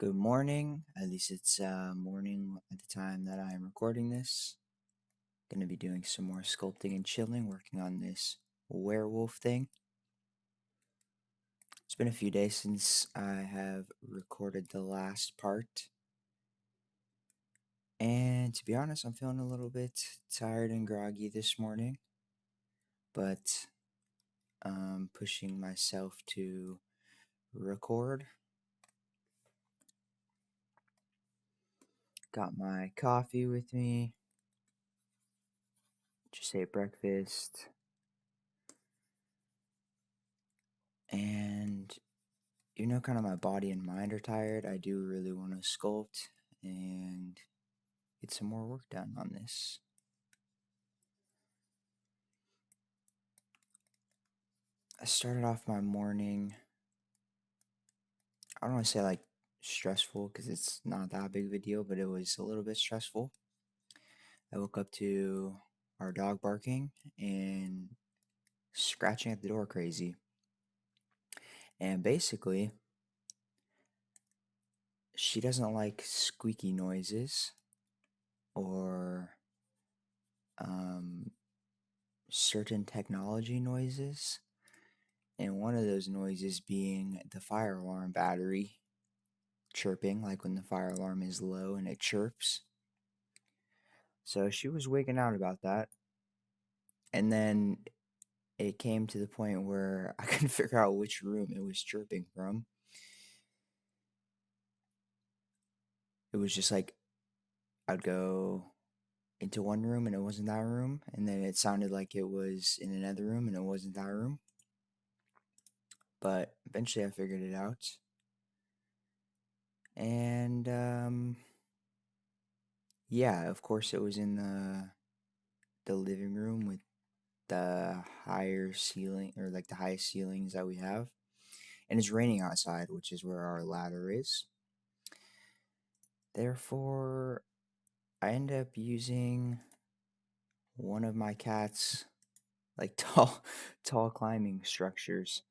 Good morning. At least it's morning at the time that I am recording this. Going to be doing some more sculpting and chilling, working on this werewolf thing. It's been a few days since I have recorded the last part. And to be honest, I'm feeling a little bit tired and groggy this morning. But I'm pushing myself to record. Got my coffee with me. Just ate breakfast. And kind of my body and mind are tired. I do really want to sculpt and get some more work done on this. I started off my morning, I don't want to say like stressful because it's not that big of a deal, but it was a little bit stressful. I woke up to our dog barking and scratching at the door crazy. And basically, she doesn't like squeaky noises or certain technology noises. And one of those noises being the fire alarm battery chirping, like when the fire alarm is low and it chirps. So she was wigging out about that. And then it came to the point where I couldn't figure out which room it was chirping from. It was just like I'd go into one room and it wasn't that room, and then it sounded like it was in another room and it wasn't that room. But eventually I figured it out. And yeah, of course it was in the living room with the higher ceiling, or like the highest ceilings that we have. And it's raining outside, which is where our ladder is. Therefore, I end up using one of my cat's like tall climbing structures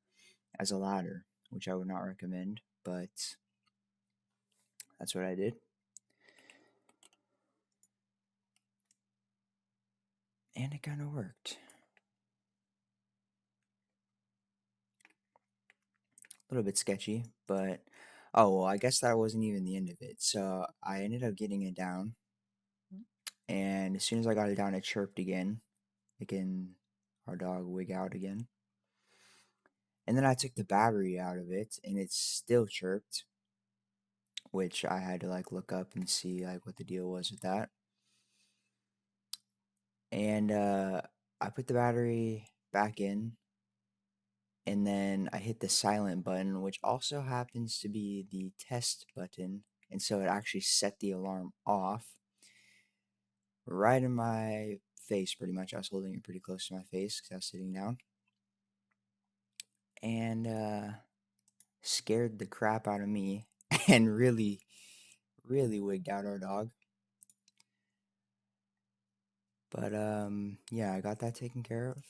as a ladder, which I would not recommend, but that's what I did. And it kind of worked. A little bit sketchy, but oh well, I guess that wasn't even the end of it. So I ended up getting it down, and as soon as I got it down, it chirped again. Again, our dog wig out again. And then I took the battery out of it, and it still chirped, which I had to like look up and see like what the deal was with that. And I put the battery back in, and then I hit the silent button, which also happens to be the test button, and so it actually set the alarm off right in my face, pretty much. I was holding it pretty close to my face because I was sitting down, and scared the crap out of me, and really wigged out our dog. But yeah, I got that taken care of,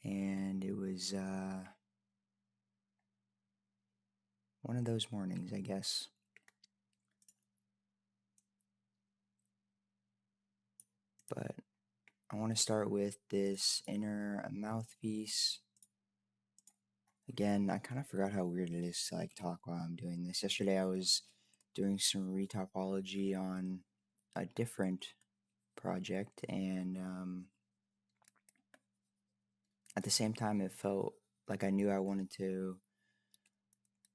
and it was one of those mornings, I guess. But I want to start with this inner mouthpiece. Again, I kind of forgot how weird it is to like talk while I'm doing this. Yesterday I was doing some retopology on a different project, and at the same time it felt like I knew I wanted to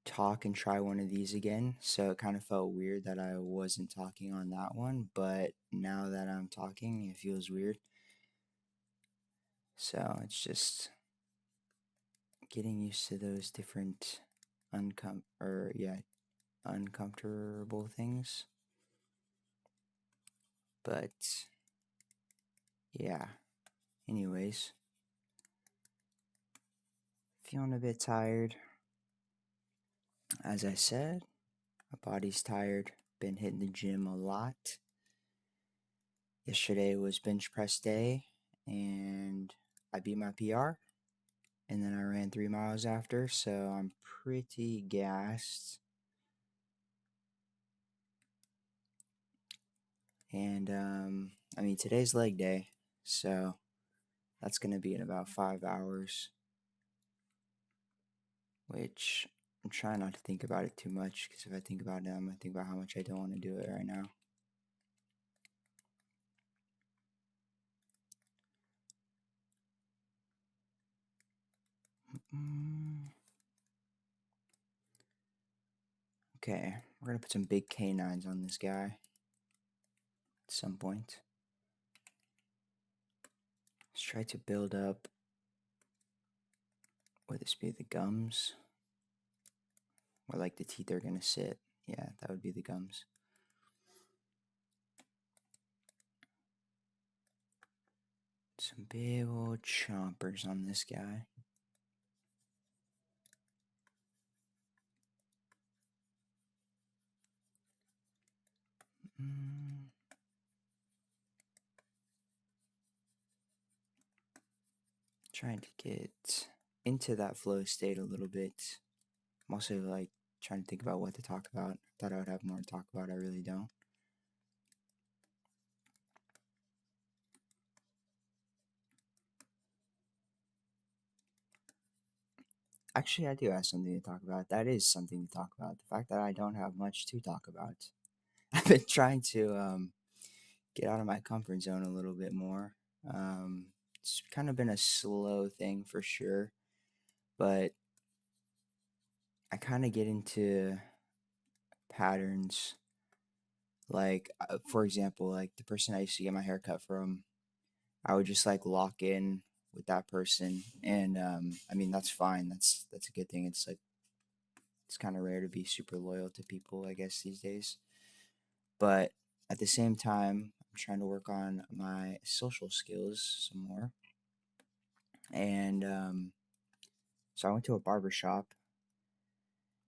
talk and try one of these again, so it kind of felt weird that I wasn't talking on that one, but now that I'm talking it feels weird. So it's just getting used to those different uncomfortable things. But yeah, anyways, feeling a bit tired. As I said, my body's tired. Been hitting the gym a lot. Yesterday was bench press day, and I beat my PR. And then I ran 3 miles after, so I'm pretty gassed. And I mean, today's leg day, so that's going to be in about 5 hours, which I'm trying not to think about it too much because if I think about it, I'm going to think about how much I don't want to do it right now. Mm. Okay, we're going to put some big canines on this guy at some point. Let's try to build up. Would this be the gums? Or like the teeth are going to sit? Yeah, that would be the gums. Some big old chompers on this guy. Mm. Trying to get into that flow state a little bit. I'm also like trying to think about what to talk about. Thought I would have more to talk about. I really don't. Actually, I do have something to talk about. That is something to talk about. The fact that I don't have much to talk about. I've been trying to get out of my comfort zone a little bit more. It's kind of been a slow thing for sure, but I kind of get into patterns. Like, for example, like the person I used to get my hair cut from, I would just like lock in with that person, and I mean that's fine. That's a good thing. It's like it's kind of rare to be super loyal to people, I guess these days. But at the same time, I'm trying to work on my social skills some more, and so I went to a barber shop,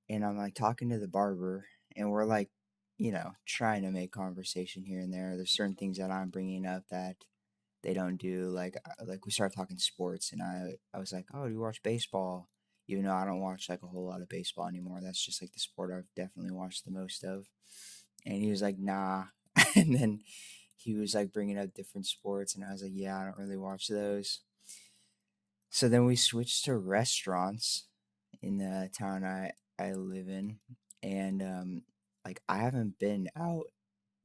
and I'm like talking to the barber, and we're like, trying to make conversation here and there. There's certain things that I'm bringing up that they don't do. Like we started talking sports, and I was like, oh, do you watch baseball? Even though I don't watch like a whole lot of baseball anymore. That's just like the sport I've definitely watched the most of. And he was like, nah. And then he was like bringing up different sports, and I was like, yeah, I don't really watch those. So then we switched to restaurants in the town I live in, and like I haven't been out.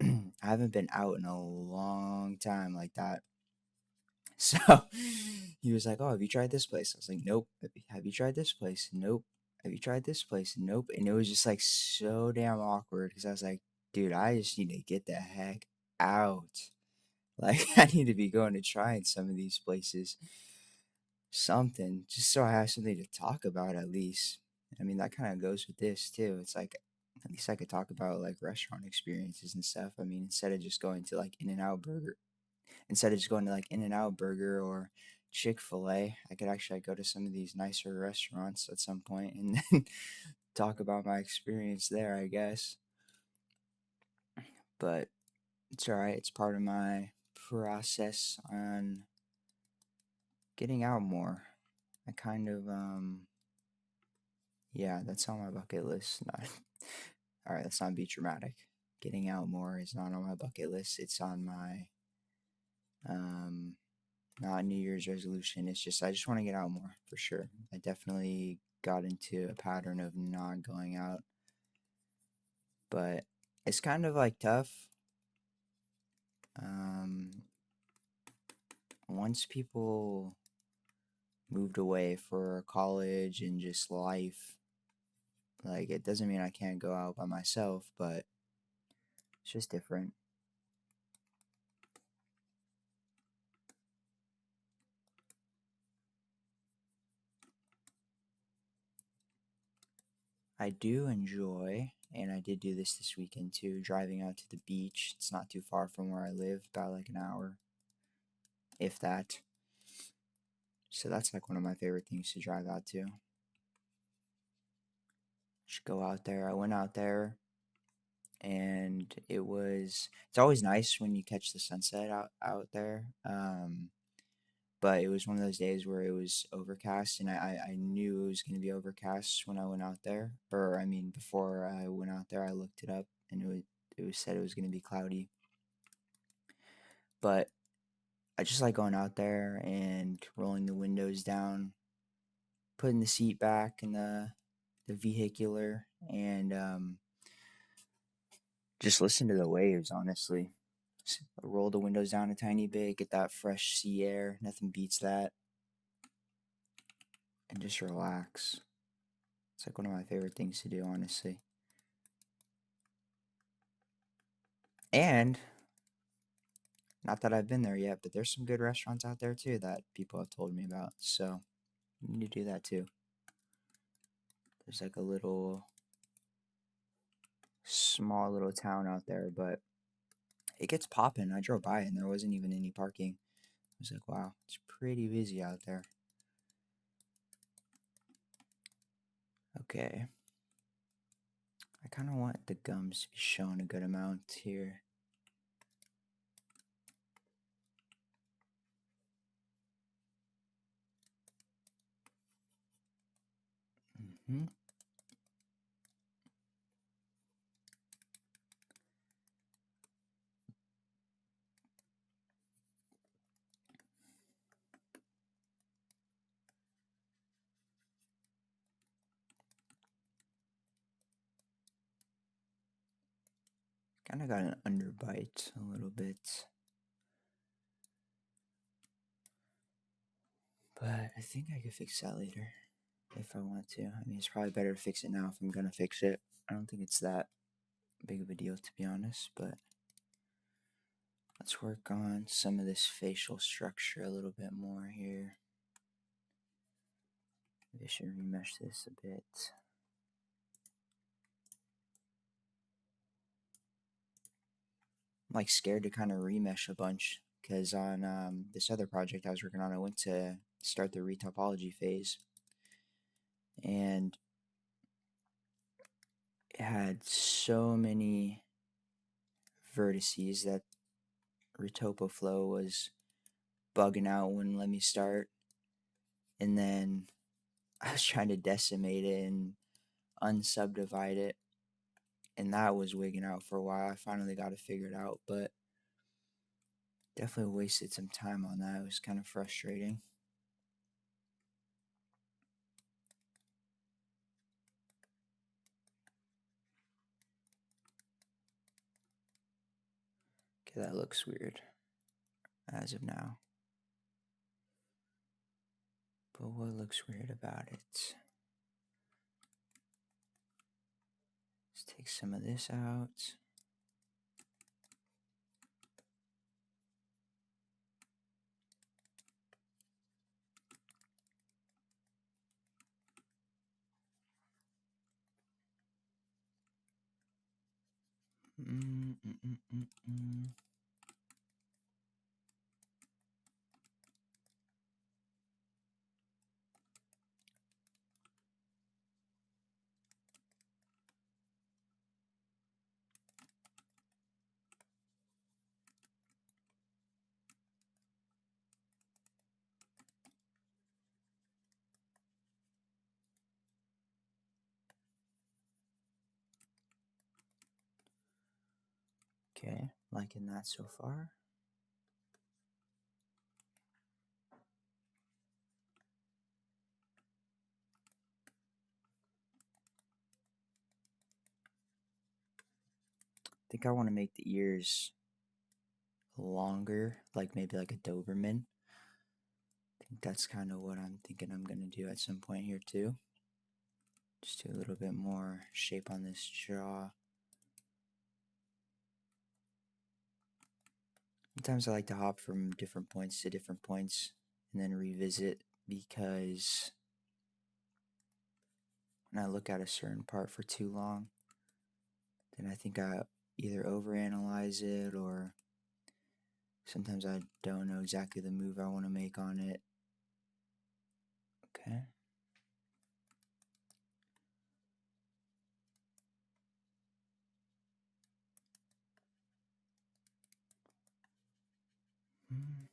I haven't been out in a long time like that. So he was like, "Oh, have you tried this place?" I was like, "Nope." Have you tried this place? Nope. Have you tried this place? Nope. And it was just like so damn awkward because I was like, "Dude, I just need to get the heck out. Like, I need to be going to trying some of these places, something, just so I have something to talk about at least." I mean, that kind of goes with this too. It's like at least I could talk about like restaurant experiences and stuff. I mean, instead of just going to like In-N-Out Burger or Chick-fil-A, I could actually go to some of these nicer restaurants at some point and then talk about my experience there, I guess. But it's all right. It's part of my process on getting out more. I kind of yeah, that's on my bucket list. Not all right, let's not be dramatic. Getting out more is not on my bucket list. It's on my um not a New Year's resolution. It's just I just want to get out more for sure. I definitely got into a pattern of not going out, but it's kind of like tough. Um, Once people moved away for college and just life, like it doesn't mean I can't go out by myself, but it's just different. I do enjoy, and I did do this weekend too, driving out to the beach. It's not too far from where I live, about like an hour, if that. So that's like one of my favorite things to drive out to. Just go out there. I went out there and it's always nice when you catch the sunset out there. But it was one of those days where it was overcast, and I knew it was going to be overcast when I went out there. Or I mean, before I went out there, I looked it up, and it was said it was going to be cloudy. But I just like going out there and rolling the windows down, putting the seat back in the vehicular, and just listen to the waves. Honestly, roll the windows down a tiny bit, get that fresh sea air. Nothing beats that, and just relax. It's like one of my favorite things to do, honestly. And not that I've been there yet, but there's some good restaurants out there too that people have told me about. So you need to do that too. There's like a small little town out there, but it gets popping. I drove by and there wasn't even any parking. I was like, wow, it's pretty busy out there. Okay. I kind of want the gums to be shown a good amount here. Mm-hmm. Kind of got an underbite a little bit. But I think I could fix that later if I want to. I mean, it's probably better to fix it now if I'm going to fix it. I don't think it's that big of a deal, to be honest, but let's work on some of this facial structure a little bit more here. Maybe I should remesh this a bit. I'm like scared to kind of remesh a bunch because on this other project I was working on, I went to start the retopology phase and it had so many vertices that Retopoflow was bugging out, wouldn't let me start. And then I was trying to decimate it and unsubdivide it, and that was wigging out for a while. I finally got it figured out, but definitely wasted some time on that. It was kind of frustrating. Okay, that looks weird as of now. But what looks weird about it? Let's take some of this out. Mm-mm-mm-mm-mm. Okay, liking that so far. I think I want to make the ears longer, like maybe like a Doberman. I think that's kind of what I'm thinking I'm going to do at some point here too. Just do a little bit more shape on this jaw. Sometimes I like to hop from different points to different points and then revisit because when I look at a certain part for too long, then I think I either overanalyze it or sometimes I don't know exactly the move I want to make on it. Okay. Hmm.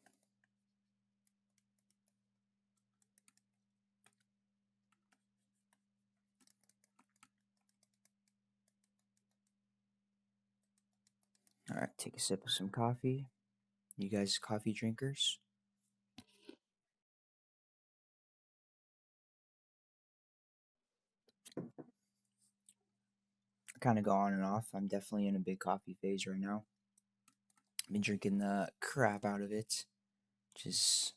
All right, take a sip of some coffee. You guys coffee drinkers? I kind of go on and off. I'm definitely in a big coffee phase right now. I've been drinking the crap out of it, which is,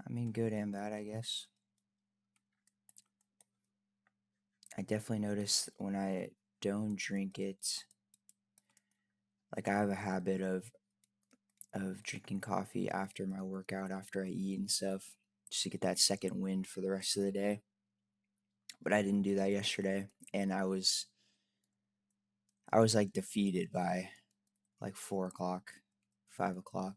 I mean, good and bad, I guess. I definitely notice when I don't drink it, like I have a habit of drinking coffee after my workout, after I eat and stuff, just to get that second wind for the rest of the day. But I didn't do that yesterday, and I was like defeated by like 4 o'clock, 5 o'clock.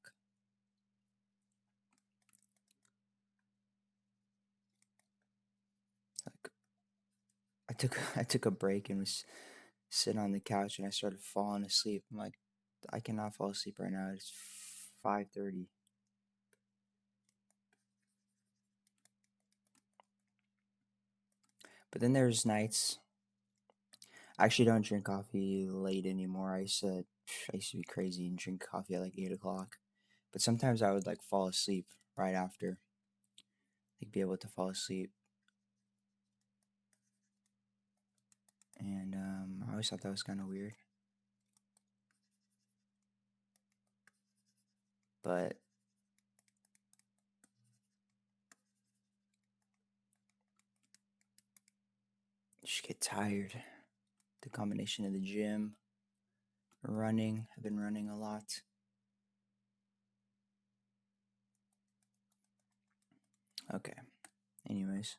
Like I took a break and was sitting on the couch, and I started falling asleep. I'm like, I cannot fall asleep right now. It's 5:30. But then there's nights. I actually don't drink coffee late anymore. I used to be crazy and drink coffee at like 8 o'clock. But sometimes I would like fall asleep right after, like be able to fall asleep. And I always thought that was kind of weird. But just get tired. The combination of the gym, running. I've been running a lot. Okay. Anyways.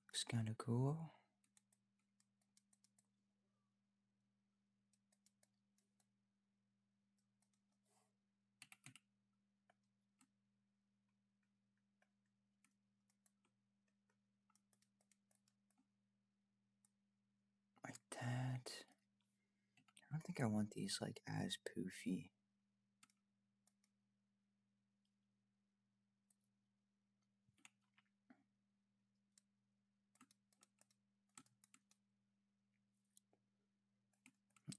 Looks kind of cool. Like that. I don't think I want these like as poofy.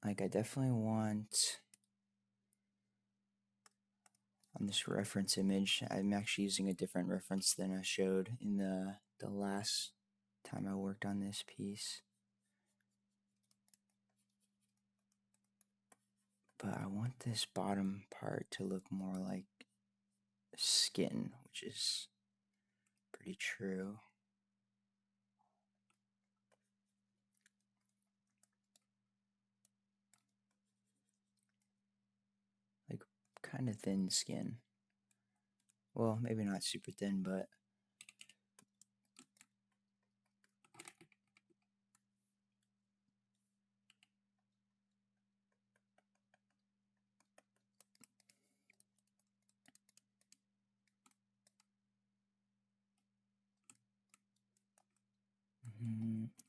Like I definitely want on this reference image, I'm actually using a different reference than I showed in the last time I worked on this piece. But I want this bottom part to look more like skin, which is pretty true. Like kind of thin skin. Well, maybe not super thin, but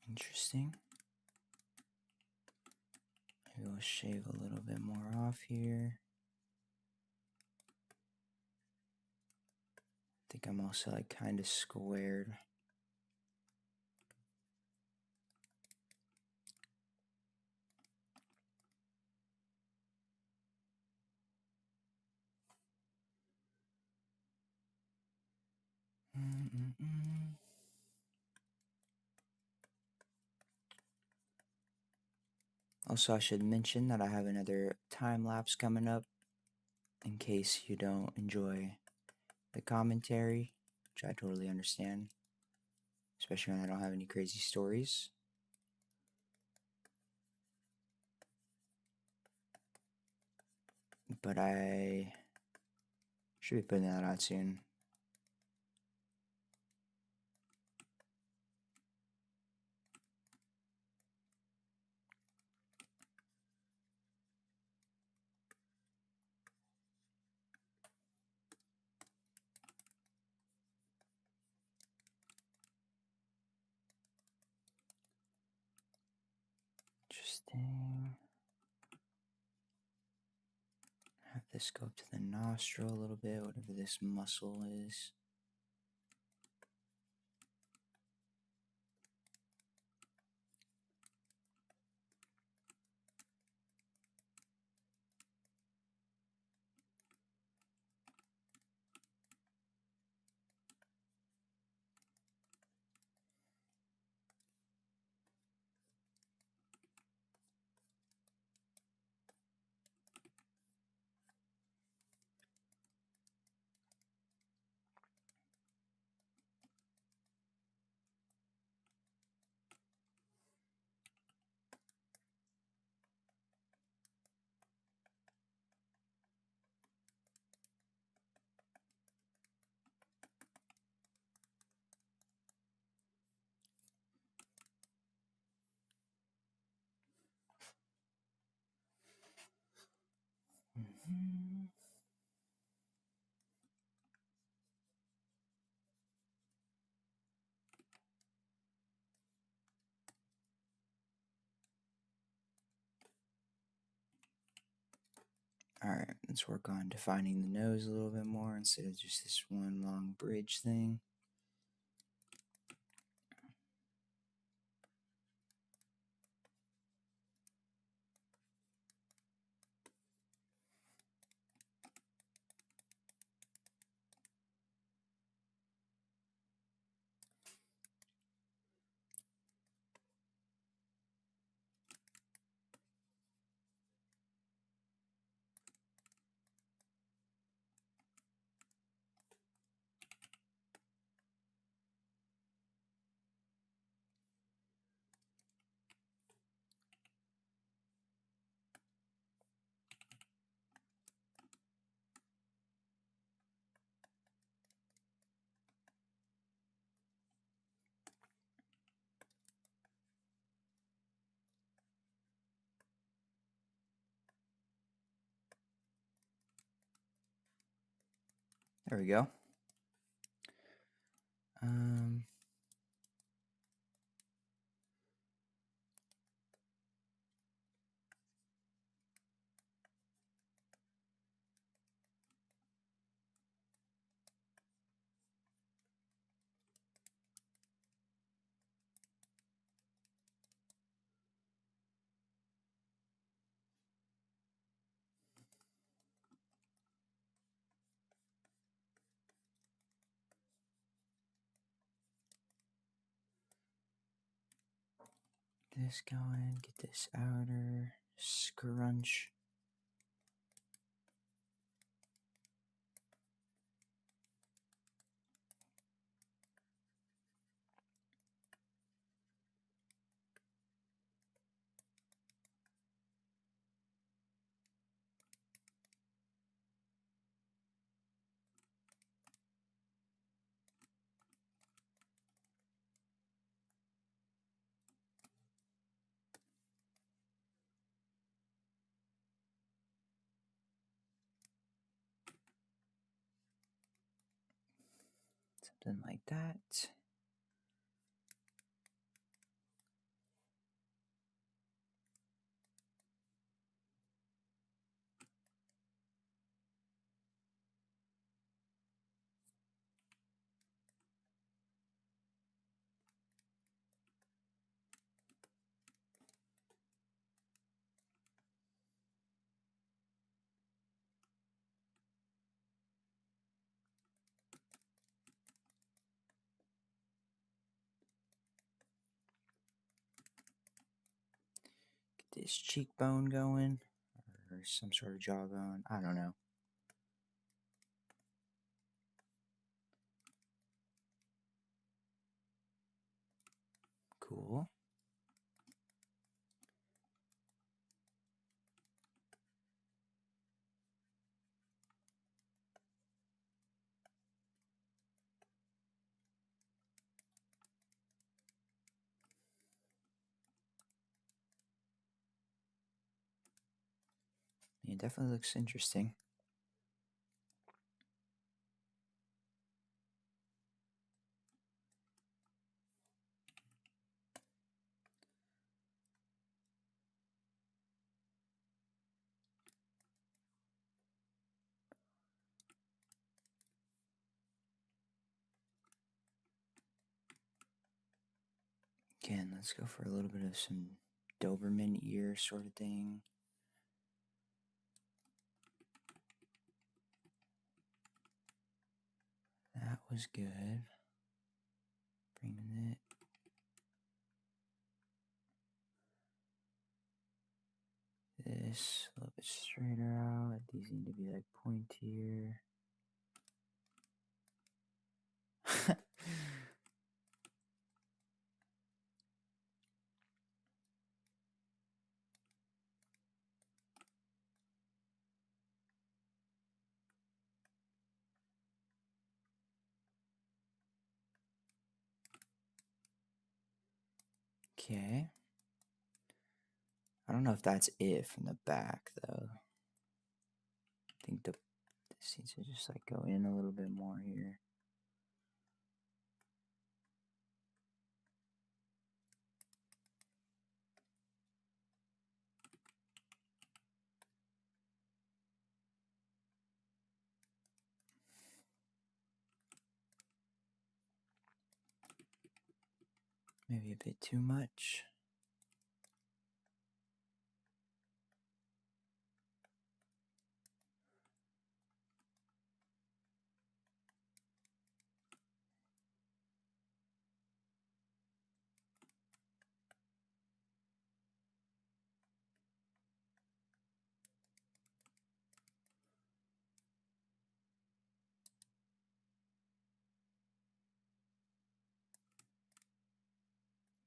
interesting. Maybe we'll shave a little bit more off here. I think I'm also like kind of squared. Also, I should mention that I have another time lapse coming up in case you don't enjoy the commentary, which I totally understand, especially when I don't have any crazy stories. But I should be putting that out soon. Interesting. this go up to the nostril a little bit, whatever this muscle is. Mm-hmm. Alright, let's work on defining the nose a little bit more instead of just this one long bridge thing. There we go. This going, get this outer scrunch. Something like that. Get this cheekbone going, or some sort of jawbone. I don't know. Cool. It definitely looks interesting. Again, let's go for a little bit of some Doberman ear sort of thing. That was good. Bringing it. This a little bit straighter out. These need to be like pointier. Okay. I don't know if that's it from the back though. I think this needs to just like go in a little bit more here. Maybe a bit too much.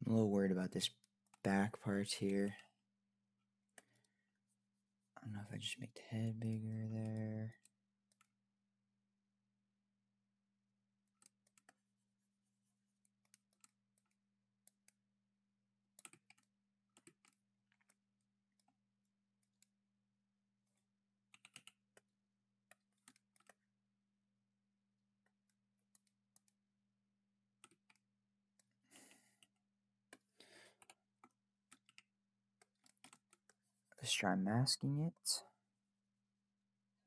I'm a little worried about this back part here. I don't know if I just make the head bigger there. Let's try masking it.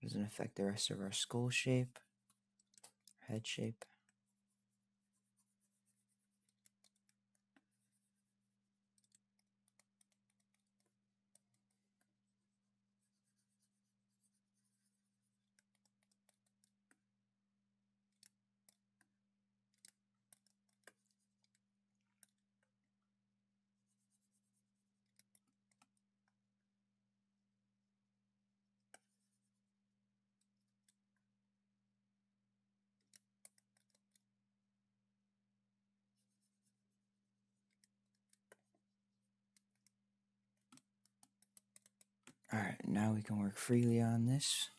Doesn't affect the rest of our skull shape, head shape. Alright, now we can work freely on this.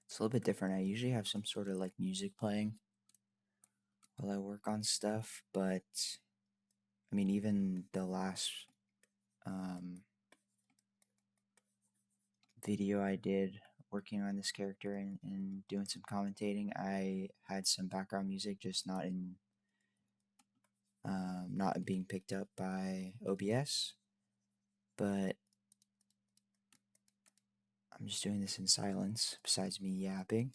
It's a little bit different. I usually have some sort of like music playing while I work on stuff, but I mean, even the last video I did working on this character and doing some commentating, I had some background music, just not being picked up by OBS, but I'm just doing this in silence, besides me yapping,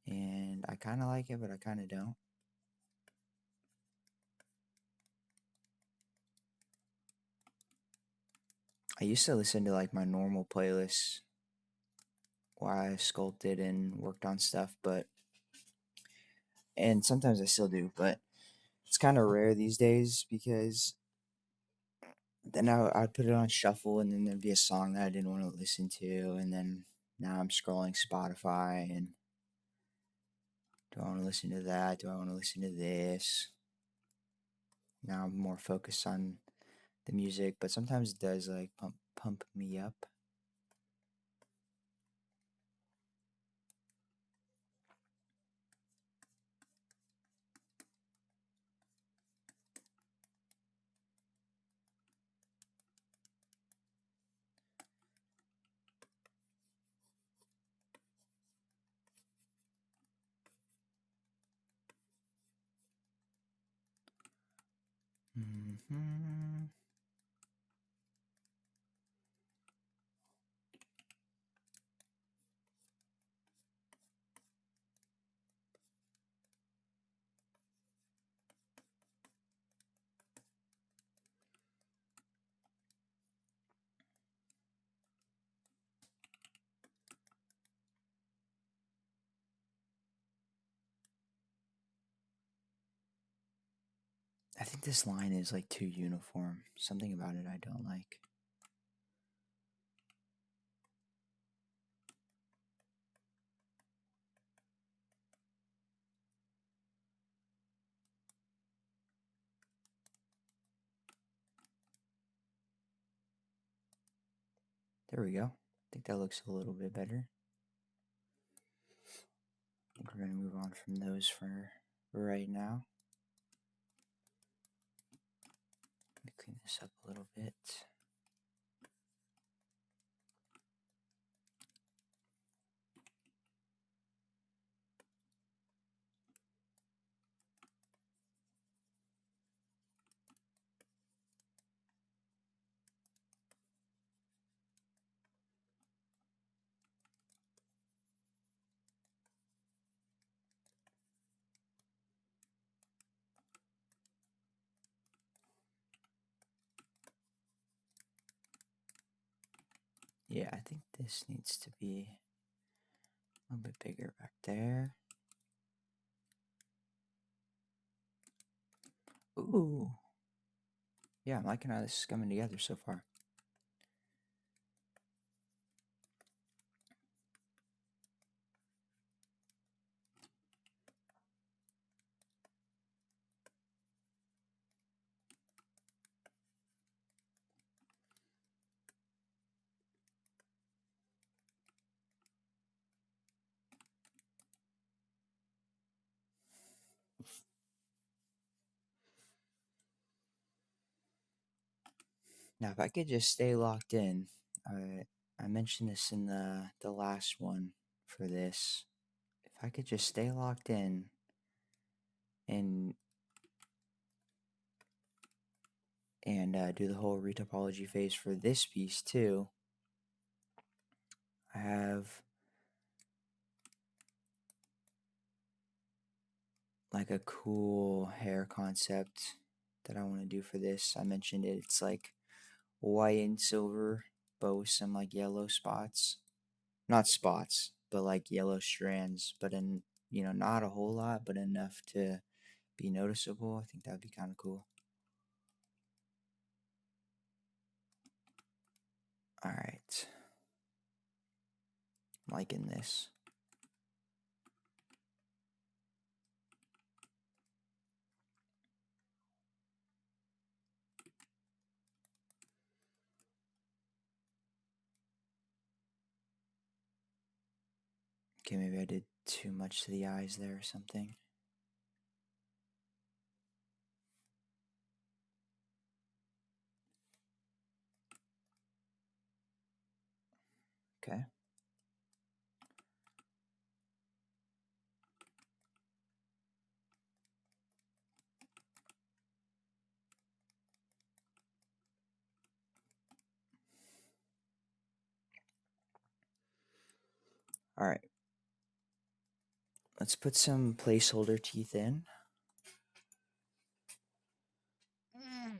and I kind of like it, but I kind of don't. I used to listen to like my normal playlists while I sculpted and worked on stuff, and sometimes I still do, but it's kind of rare these days because then I'd put it on shuffle and then there'd be a song that I didn't want to listen to, and then now I'm scrolling Spotify and do I want to listen to that? Do I want to listen to this? Now I'm more focused on the music, but sometimes it does like pump me up. Mm-hmm. I think this line is like too uniform. Something about it I don't like. There we go. I think that looks a little bit better. I think we're going to move on from those for right now. Let me clean this up a little bit. Yeah, I think this needs to be a little bit bigger back there. Ooh. Yeah, I'm liking how this is coming together so far. Now, if I could just stay locked in, I mentioned this in the last one for this. If I could just stay locked in and do the whole retopology phase for this piece too, I have like a cool hair concept that I want to do for this. I mentioned it. It's like white and silver, but with some like yellow spots. Not spots, but like yellow strands, but in, not a whole lot, but enough to be noticeable. I think that would be kind of cool. All right. I'm liking this. Okay, maybe I did too much to the eyes there or something. Okay. All right. Let's put some placeholder teeth in.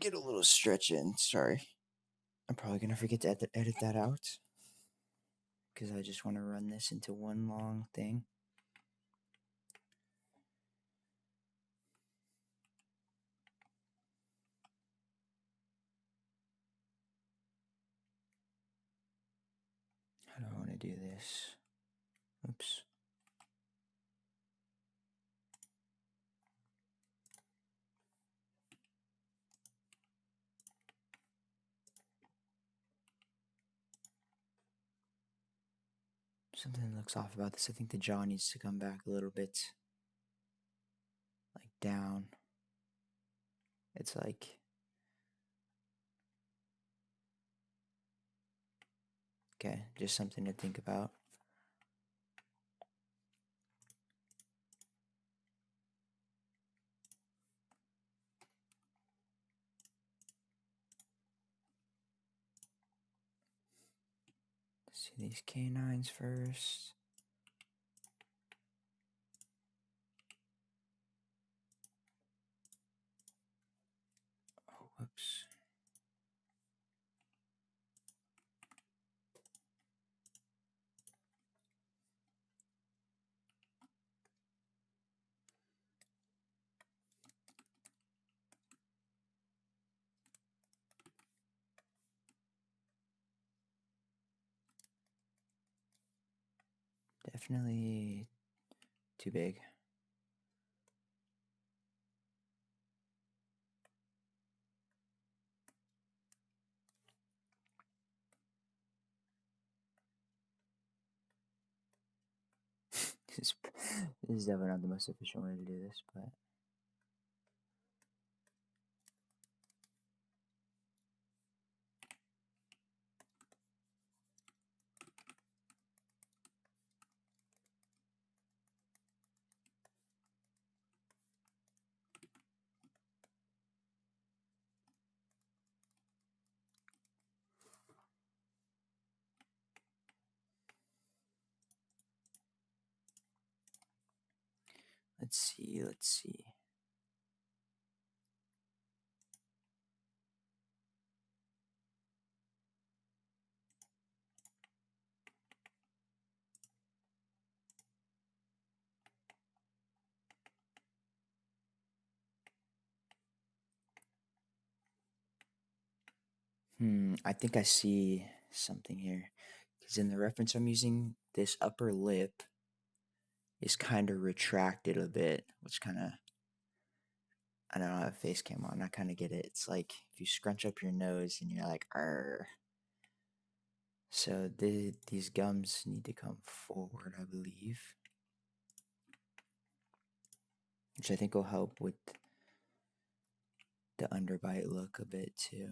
Get a little stretch in. Sorry. I'm probably going to forget to edit that out because I just want to run this into one long thing. How do I want to do this? Oops. Something looks off about this. I think the jaw needs to come back a little bit, like down. It's like, okay, just something to think about. See these canines first. Oh, whoops. Definitely too big. This is definitely not the most efficient way to do this, but let's see. I think I see something here. Because in the reference I'm using, this upper lip is kind of retracted a bit, which kind of, I don't know, I have face cam on. I kind of get it. It's like if you scrunch up your nose and you're like, "Arr." So these gums need to come forward, I believe, which I think will help with the underbite look a bit too.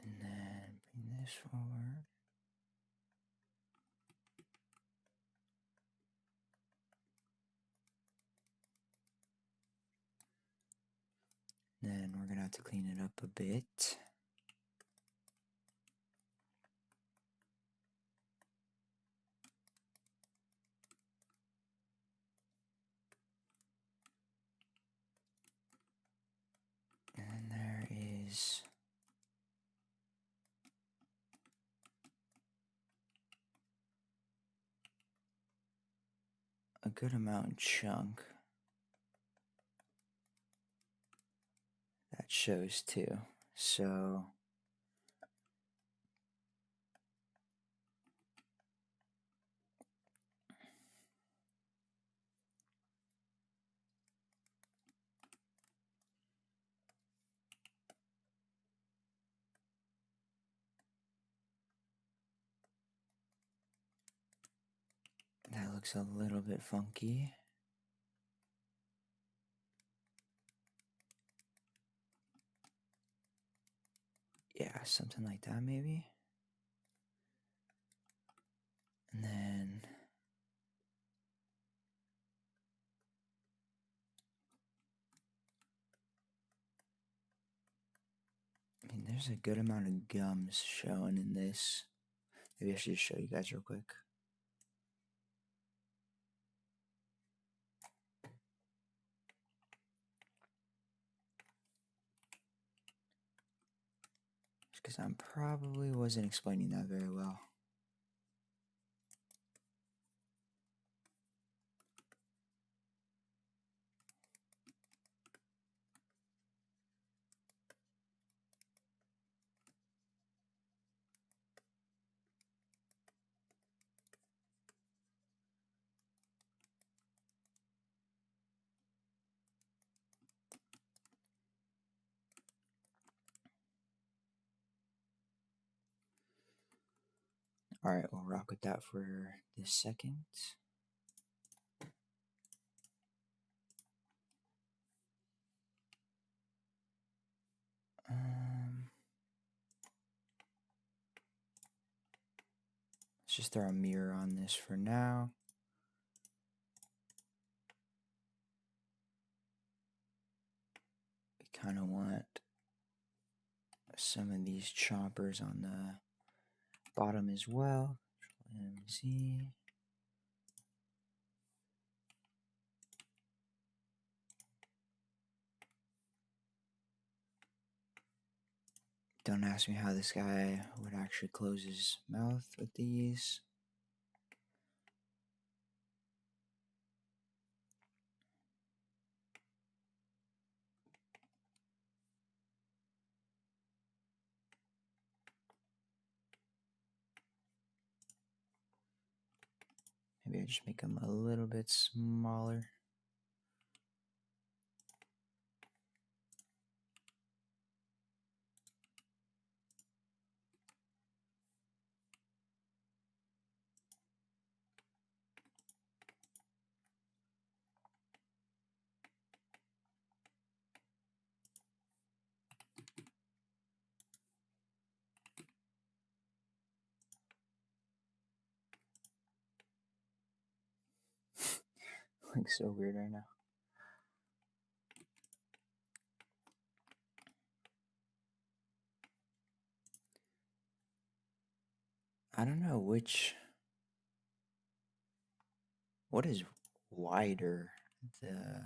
And then bring this forward. Then we're gonna have to clean it up a bit. And there is a good amount chunk that shows too. So that looks a little bit funky. Yeah, something like that maybe. And then I mean, there's a good amount of gums showing in this. Maybe I should just show you guys real quick. Just because I probably wasn't explaining that very well. Alright, we'll rock with that for this second. Let's just throw a mirror on this for now. We kind of want some of these choppers on the bottom as well. MZ. Don't ask me how this guy would actually close his mouth with these. Maybe I just make them a little bit smaller. Like so weird right now. I don't know which. What is wider? The.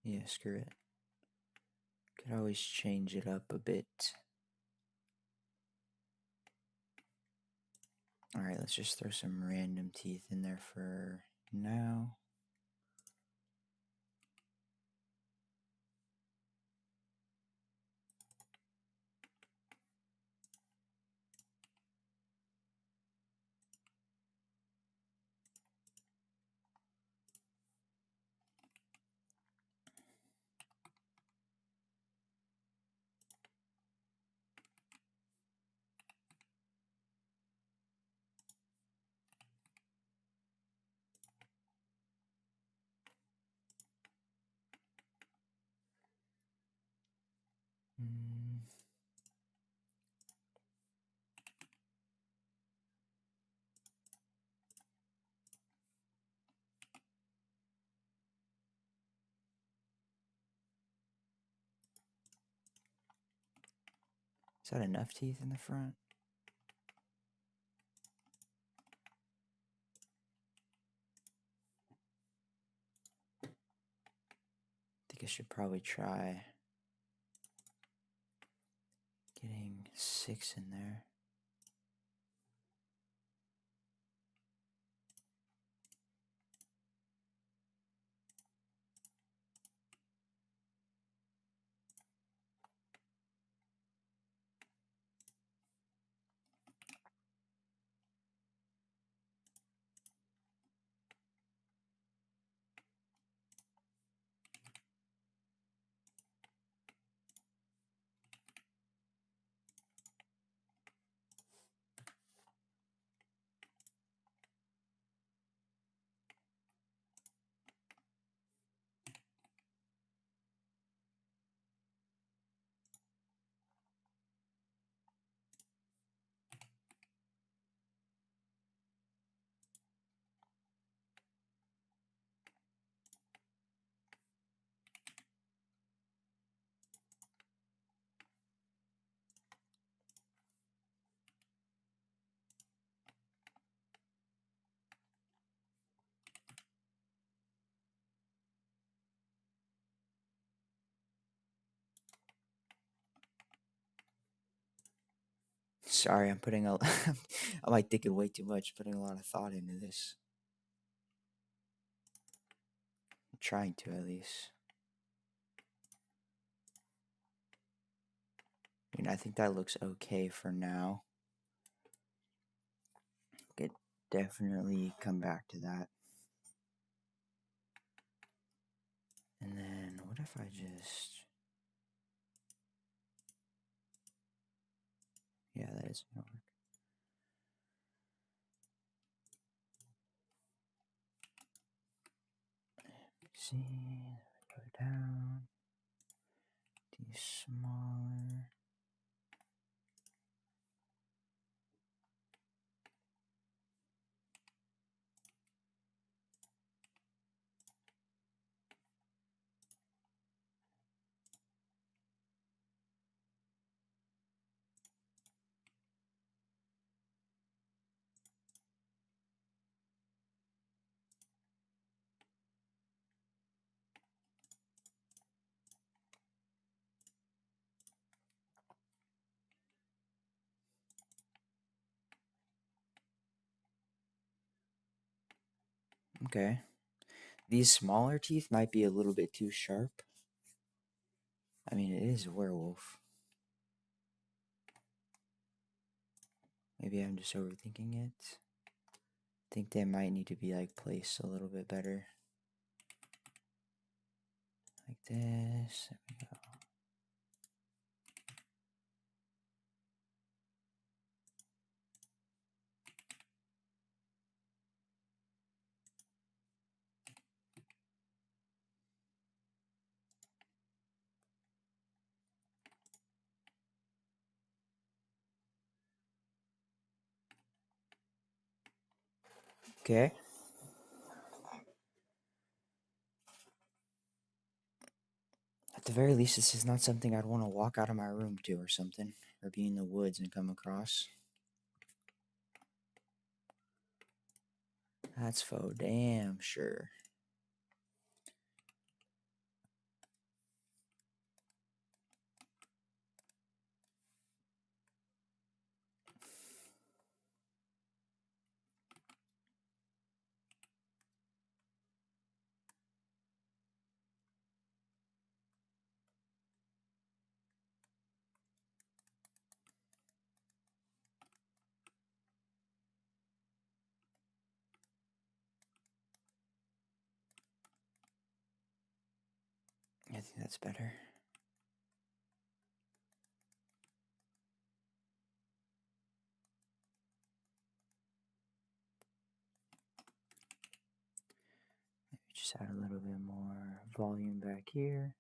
Yeah, screw it. Could always change it up a bit. Alright, let's just throw some random teeth in there for now. Is that enough teeth in the front? I think I should probably try getting 6 in there. Sorry, I'm putting a. I'm like thinking way too much, putting a lot of thought into this. I'm trying to, at least. I mean, I think that looks okay for now. Could definitely come back to that. if I just... Yeah, that is gonna work. See, go down. These smaller. Okay. These smaller teeth might be a little bit too sharp. I mean, it is a werewolf. Maybe I'm just overthinking it. I think they might need to be like placed a little bit better. Like this. There we go. Okay. At the very least, this is not something I'd want to walk out of my room to or something. Or be in the woods and come across. That's for damn sure. I think that's better. Maybe just add a little bit more volume back here.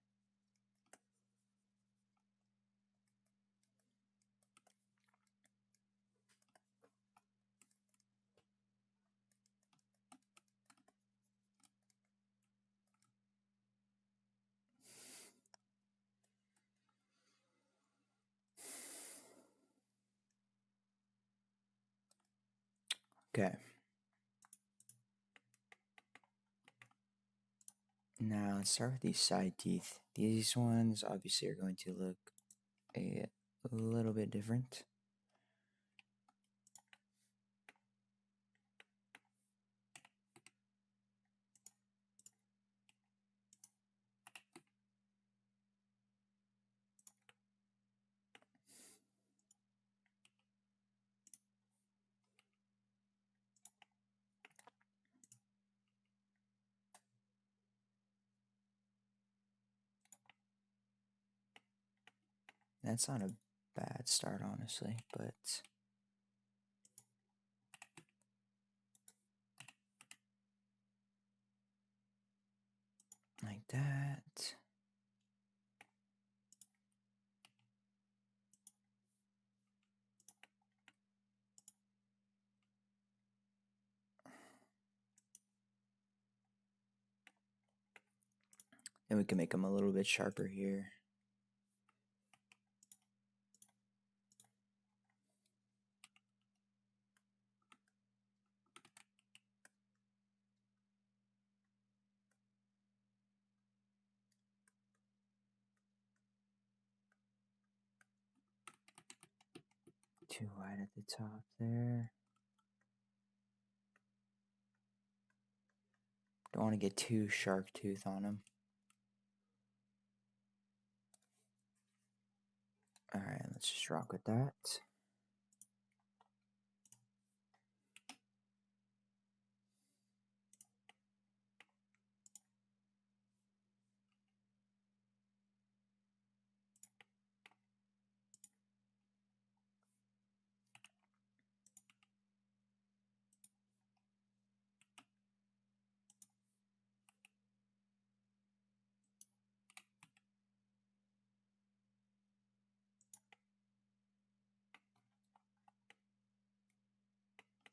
Okay. Now let's start with these side teeth. These ones obviously are going to look a little bit different. That's not a bad start, honestly, but like that. And we can make them a little bit sharper here. Too wide at the top there. Don't want to get too shark tooth on them. Alright, let's just rock with that.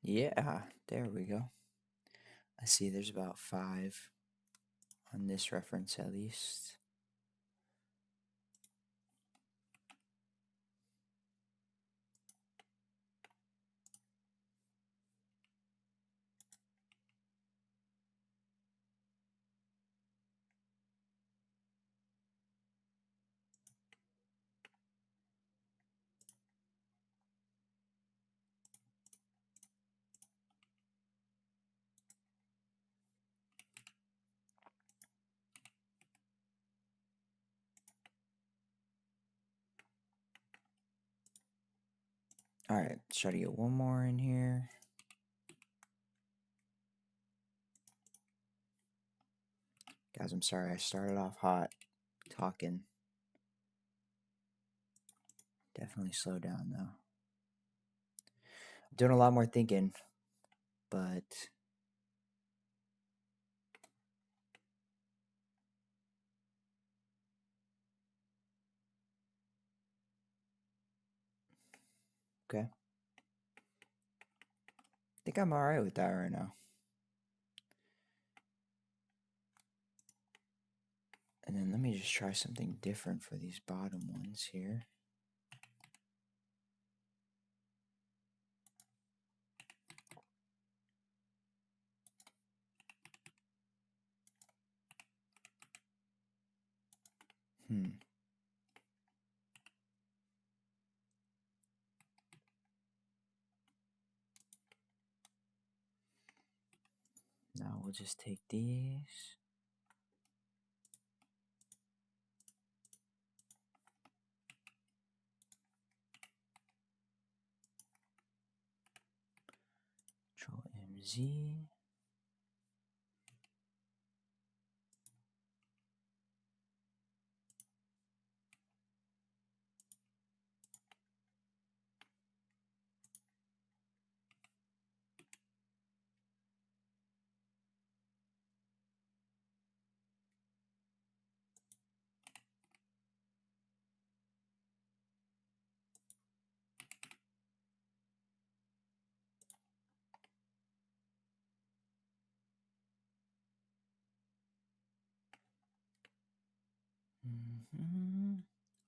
Yeah, there we go. I see there's about 5 on this reference at least. Alright, let's try to get one more in here. Guys, I'm sorry, I started off hot talking. Definitely slow down though. I'm doing a lot more thinking, but okay. I think I'm alright with that right now. And then let me just try something different for these bottom ones here. Now we'll just take these. Control MZ.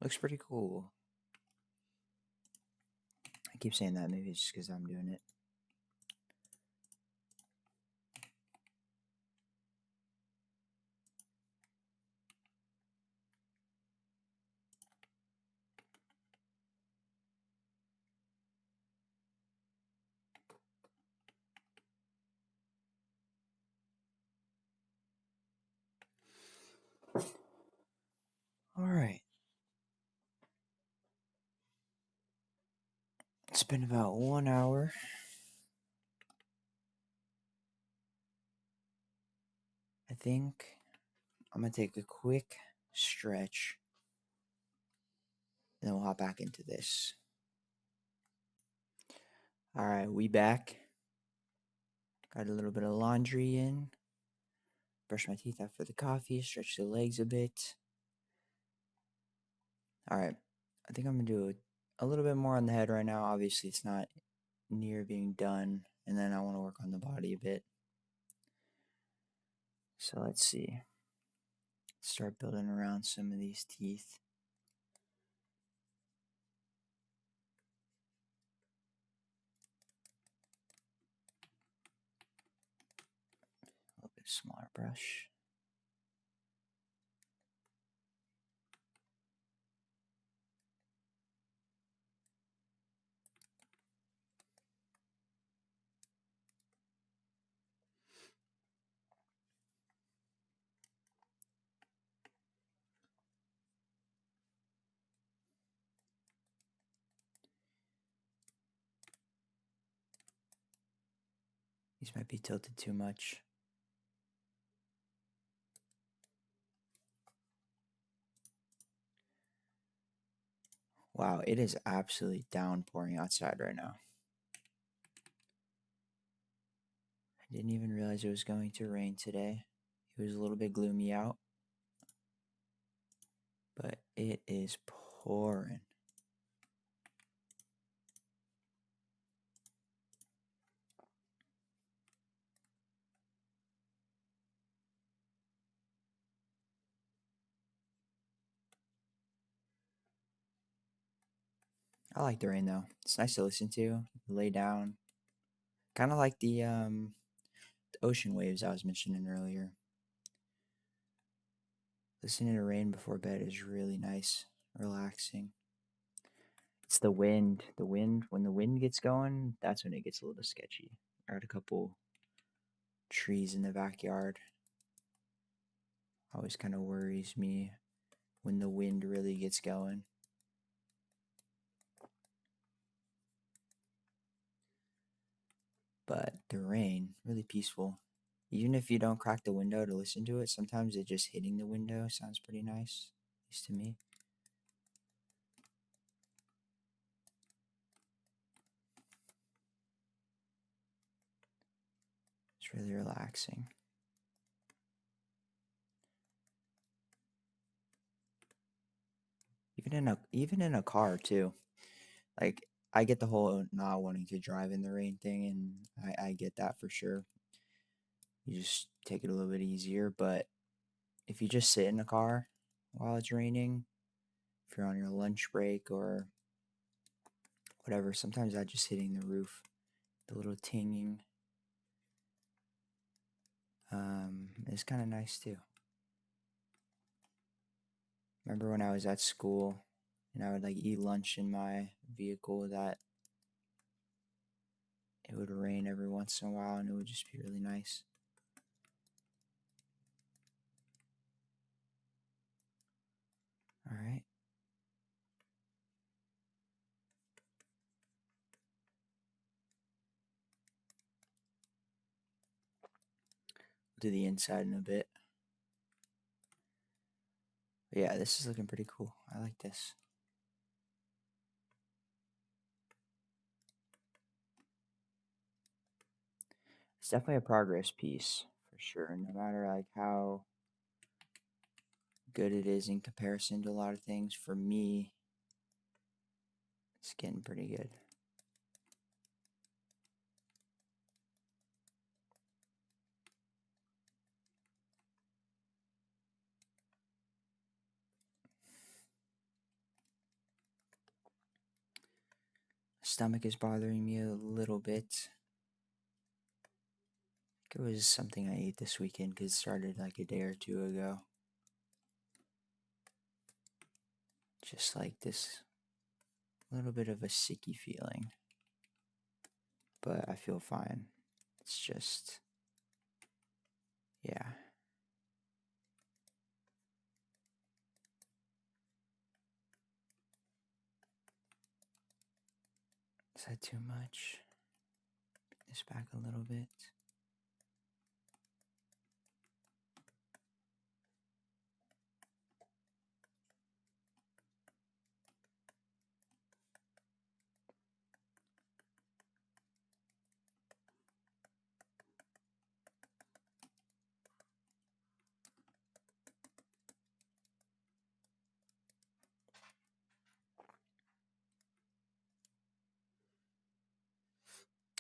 Looks pretty cool. I keep saying that, maybe it's just because I'm doing it. Alright. It's been about 1 hour. I think I'm going to take a quick stretch. And then we'll hop back into this. Alright, we back. Got a little bit of laundry in. Brush my teeth after the coffee. Stretch the legs a bit. Alright, I think I'm going to do a little bit more on the head right now. Obviously, it's not near being done. And then I want to work on the body a bit. So let's see. Start building around some of these teeth. A little bit smaller brush. These might be tilted too much. Wow, it is absolutely downpouring outside right now. I didn't even realize it was going to rain today. It was a little bit gloomy out, but it is pouring. I like the rain though. It's nice to listen to, lay down. Kind of like the ocean waves I was mentioning earlier. Listening to rain before bed is really nice, relaxing. It's the wind. The wind, when the wind gets going, that's when it gets a little sketchy. I got a couple trees in the backyard. Always kind of worries me when the wind really gets going. But the rain, really peaceful. Even if you don't crack the window to listen to it, sometimes it just hitting the window sounds pretty nice, at least to me. It's really relaxing. Even in a car too. Like I get the whole not wanting to drive in the rain thing, and I get that for sure. You just take it a little bit easier, but if you just sit in the car while it's raining, if you're on your lunch break or whatever, sometimes that just hitting the roof, the little tinging, is kind of nice too. Remember when I was at school and I would like eat lunch in my vehicle, that it would rain every once in a while and it would just be really nice. All right. Do the inside in a bit. But yeah, this is looking pretty cool. I like this. It's definitely a progress piece for sure. No matter like how good it is in comparison to a lot of things, for me, it's getting pretty good. Stomach is bothering me a little bit. It was something I ate this weekend because it started like a day or two ago. Just like this little bit of a sicky feeling. But I feel fine. It's just, yeah. Is that too much? Put this back a little bit.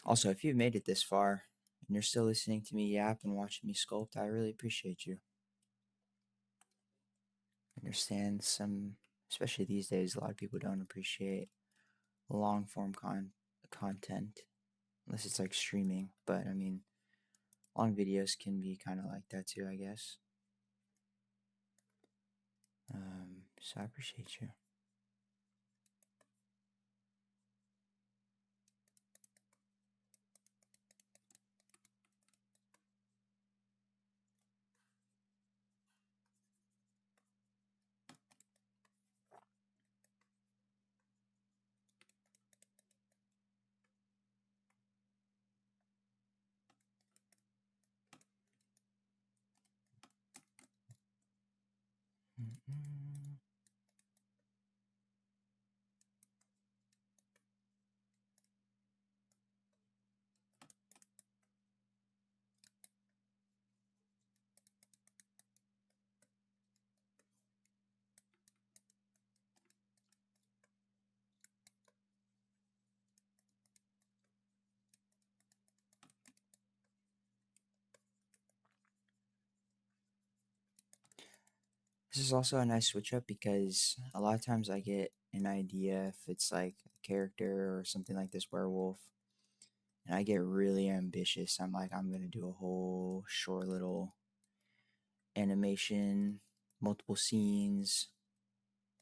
Also, if you've made it this far and you're still listening to me yap and watching me sculpt, I really appreciate you. I understand some, especially these days, a lot of people don't appreciate long form content unless it's like streaming. But I mean, long videos can be kind of like that too, I guess. So I appreciate you. Mm-mm. This is also a nice switch up because a lot of times I get an idea, if it's like a character or something like this werewolf, and I get really ambitious, I'm like, I'm gonna do a whole short little animation, multiple scenes,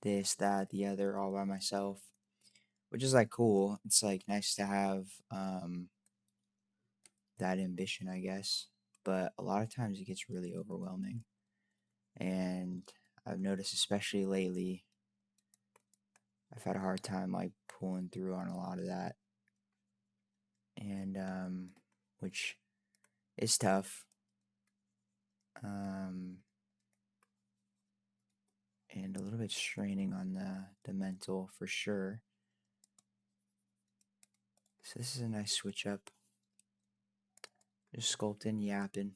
this, that, the other, all by myself, which is like cool. It's like nice to have that ambition, I guess. But a lot of times it gets really overwhelming. And I've noticed, especially lately, I've had a hard time like pulling through on a lot of that. And which is tough. Um, and a little bit straining on the mental for sure. So this is a nice switch up. Just sculpting, yapping.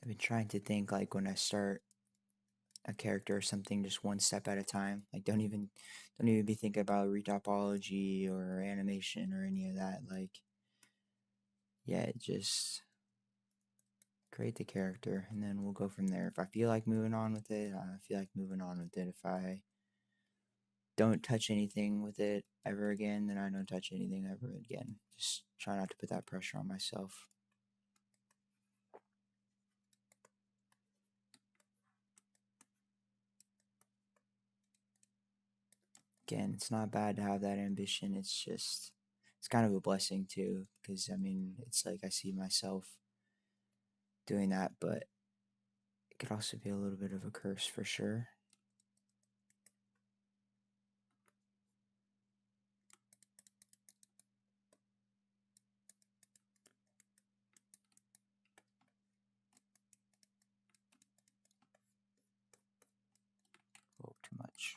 I've been trying to think like when I start a character or something just one step at a time. Like don't even be thinking about retopology or animation or any of that. Like yeah, just create the character and then we'll go from there. If I feel like moving on with it, I feel like moving on with it. If I don't touch anything with it ever again, then I don't touch anything ever again. Just try not to put that pressure on myself. Again, it's not bad to have that ambition. It's kind of a blessing too, because I mean, it's like I see myself doing that, but it could also be a little bit of a curse for sure. A little too much.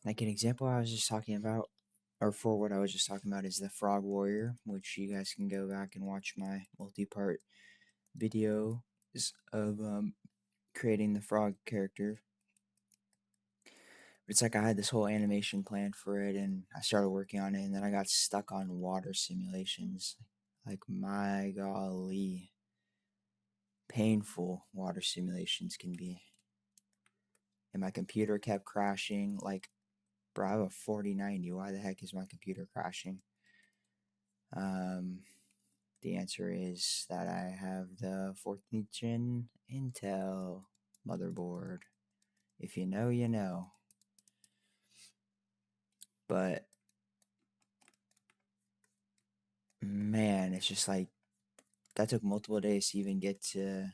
Like an example I was just talking about, or for what I was just talking about, is the Frog Warrior, which you guys can go back and watch my multi-part video of creating the frog character. It's like I had this whole animation planned for it, and I started working on it, and then I got stuck on water simulations. Like my golly, painful water simulations can be. And my computer kept crashing. Like, bro, I have a 4090. Why the heck is my computer crashing? Um, the answer is that I have the 14th gen Intel motherboard. If you know, you know. But man, it's just like that took multiple days to even get to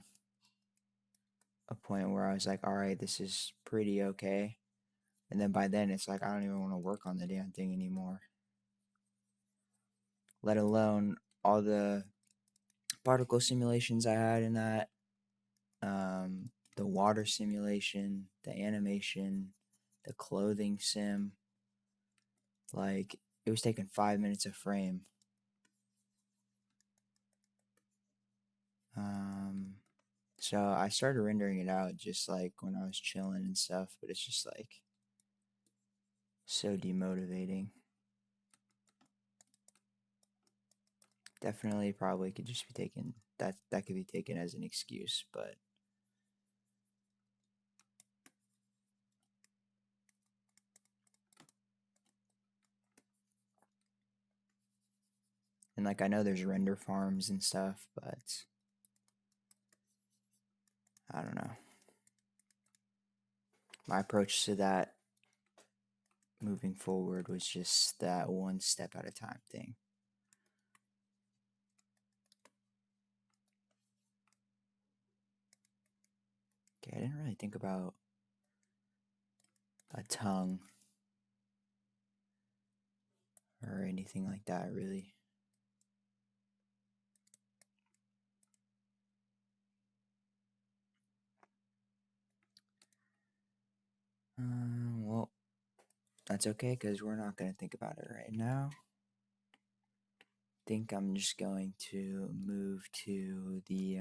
a point where I was like, all right, this is pretty okay. And then by then, it's like I don't even want to work on the damn thing anymore. Let alone all the particle simulations I had in that, the water simulation, the animation, the clothing sim. Like it was taking 5 minutes a frame. So I started rendering it out just like when I was chilling and stuff, but it's just like so demotivating. Definitely probably could just be taken that could be taken as an excuse, but and like I know there's render farms and stuff, but I don't know. My approach to that moving forward was just that one step at a time thing. Okay, I didn't really think about a tongue or anything like that, really. That's okay, because we're not going to think about it right now. I think I'm just going to move to the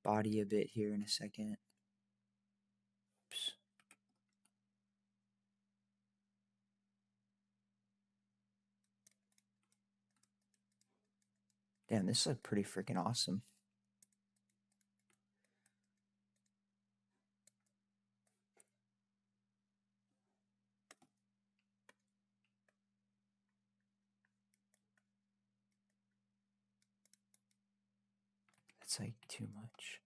body a bit here in a second. Oops. Damn, this looks pretty freaking awesome. That's like too much.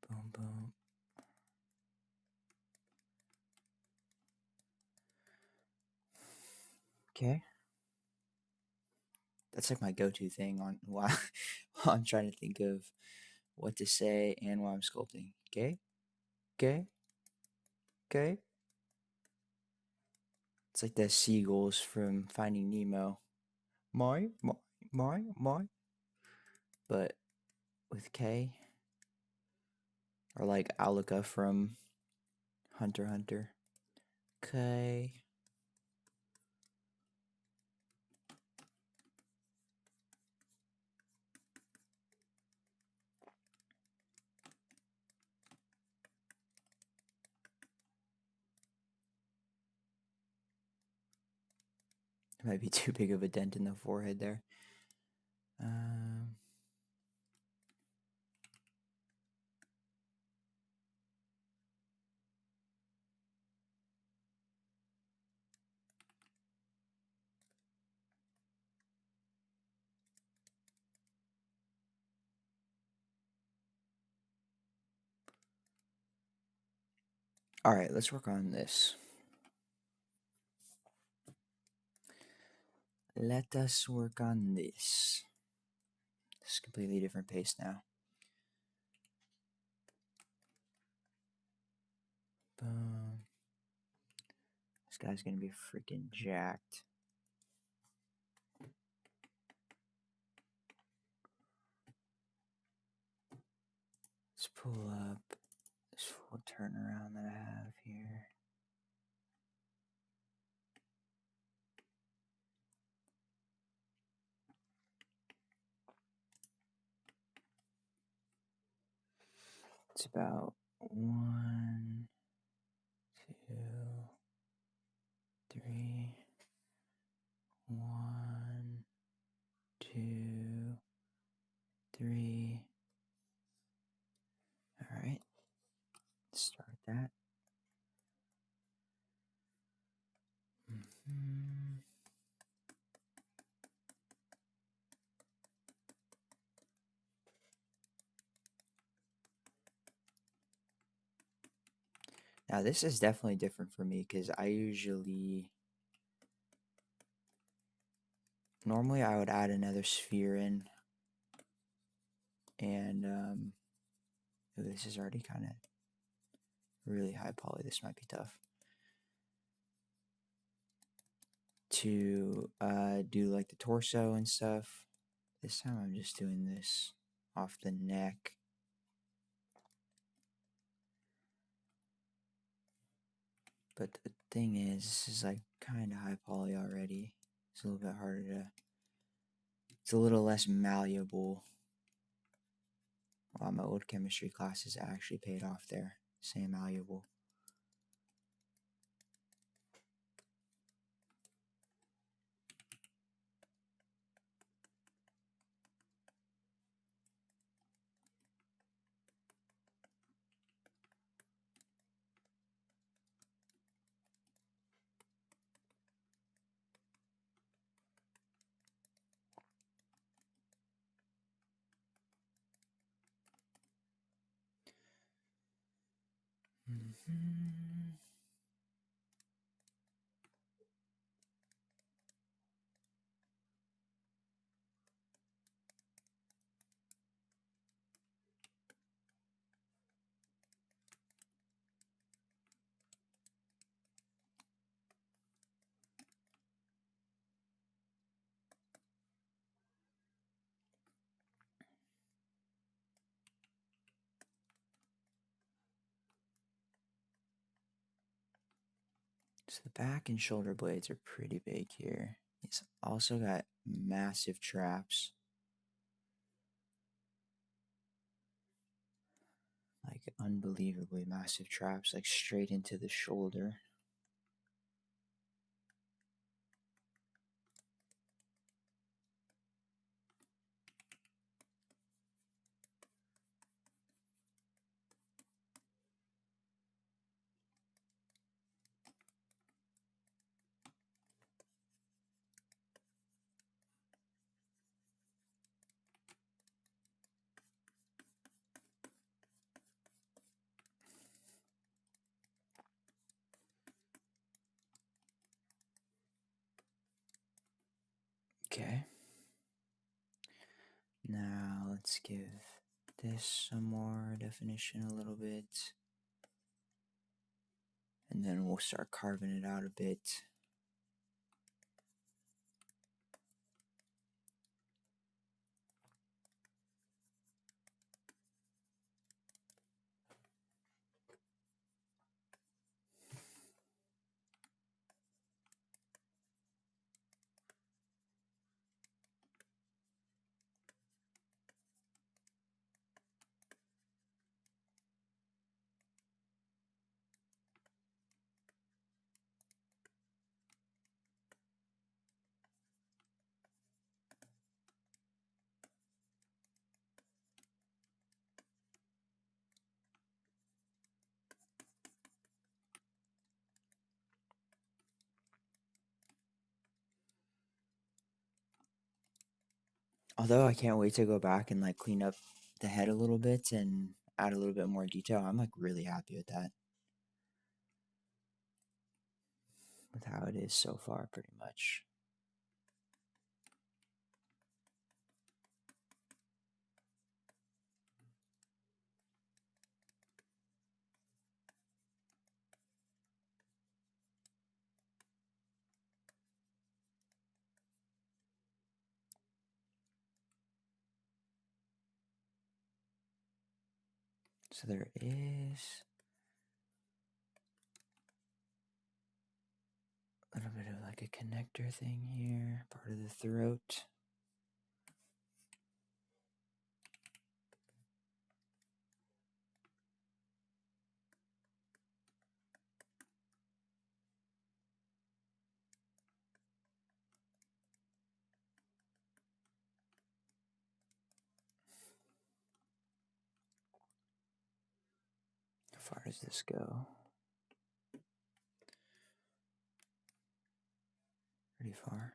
Boom, boom. Okay. That's like my go-to thing on while I'm trying to think of what to say and while I'm sculpting. Okay? Okay? Okay? It's like the seagulls from Finding Nemo. My. But with K. Or like Alika from Hunter x Hunter. K. It might be too big of a dent in the forehead there. Alright, let's work on this. Let us work on this. This is a completely different pace now. Boom. This guy's gonna be freaking jacked. Let's pull up this full turnaround that I have here. It's about 1, 2, 3. 1, 2, 3. Alright. Start that. Now this is definitely different for me because normally I would add another sphere in, and ooh, this is already kind of really high poly. This might be tough to do like the torso and stuff. This time I'm just doing this off the neck. But the thing is, this is like kind of high poly already. It's a little bit harder to. It's a little less malleable. Wow, my old chemistry classes actually paid off there. Same malleable. Mhm. So the back and shoulder blades are pretty big here. He's also got massive traps, like unbelievably massive traps, like straight into the shoulder. Okay. Now let's give this some more definition a little bit. And then we'll start carving it out a bit. Although I can't wait to go back and like clean up the head a little bit and add a little bit more detail. I'm like really happy with that, with how it is so far, pretty much. So there is a little bit of like a connector thing here, part of the throat. How far does this go? Pretty far.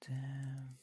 Damn.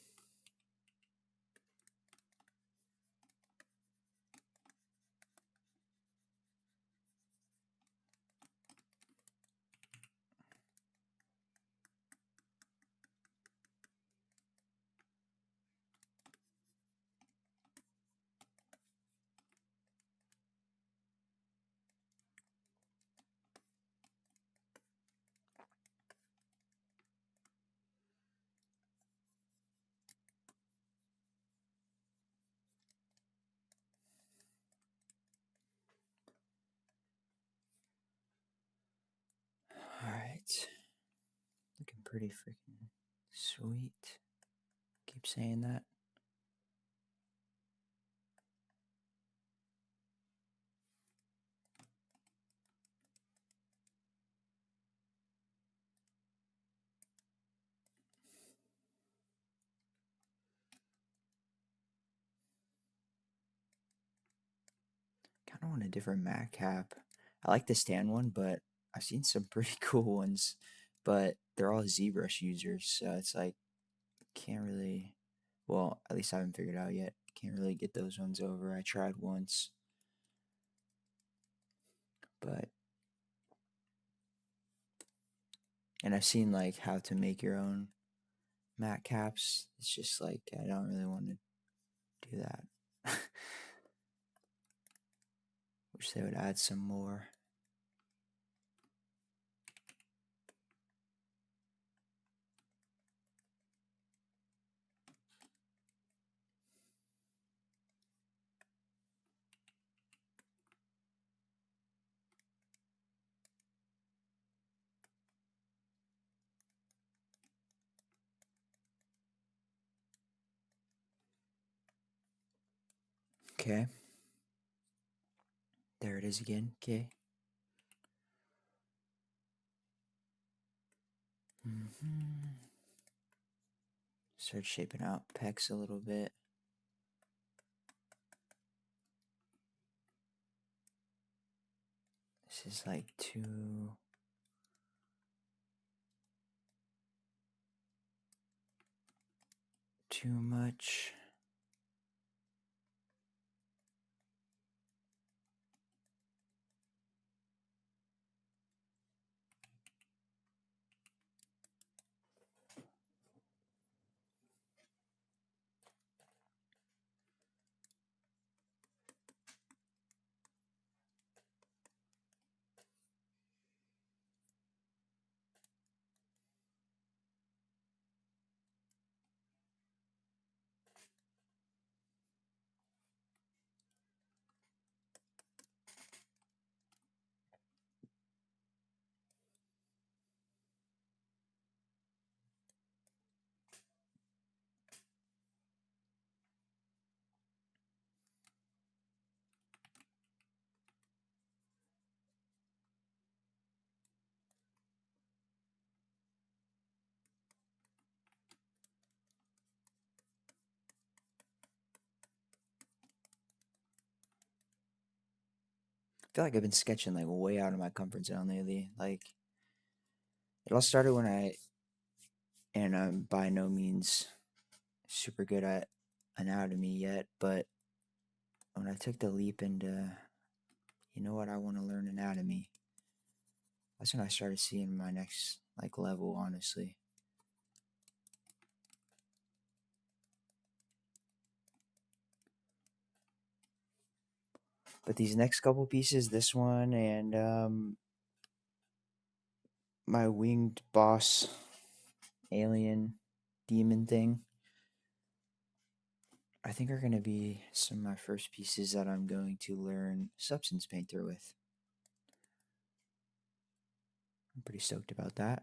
Alright. Looking pretty freaking sweet. Keep saying that. Kind of want a different mat cap. I like the stand one, but I've seen some pretty cool ones but they're all ZBrush users, so it's like can't really. Well, at least I haven't figured out yet. Can't really get those ones over. I tried once, but and I've seen like how to make your own matte caps. It's just like I don't really want to do that. Wish they would add some more. Okay. There it is again. Okay. Start shaping out pecs a little bit. This is like too much. I feel like I've been sketching like way out of my comfort zone lately. Like it all started when and I'm by no means super good at anatomy yet, but when I took the leap into, you know what, I want to learn anatomy, that's when I started seeing my next like level, honestly. But these next couple pieces, this one and my winged boss alien demon thing, I think are going to be some of my first pieces that I'm going to learn Substance Painter with. I'm pretty stoked about that.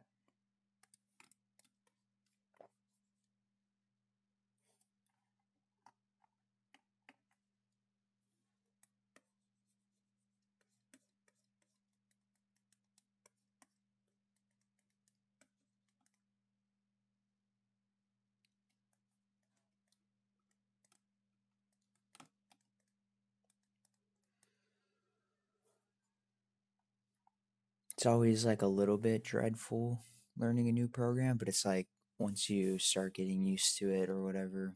It's always like a little bit dreadful learning a new program, but it's like once you start getting used to it or whatever,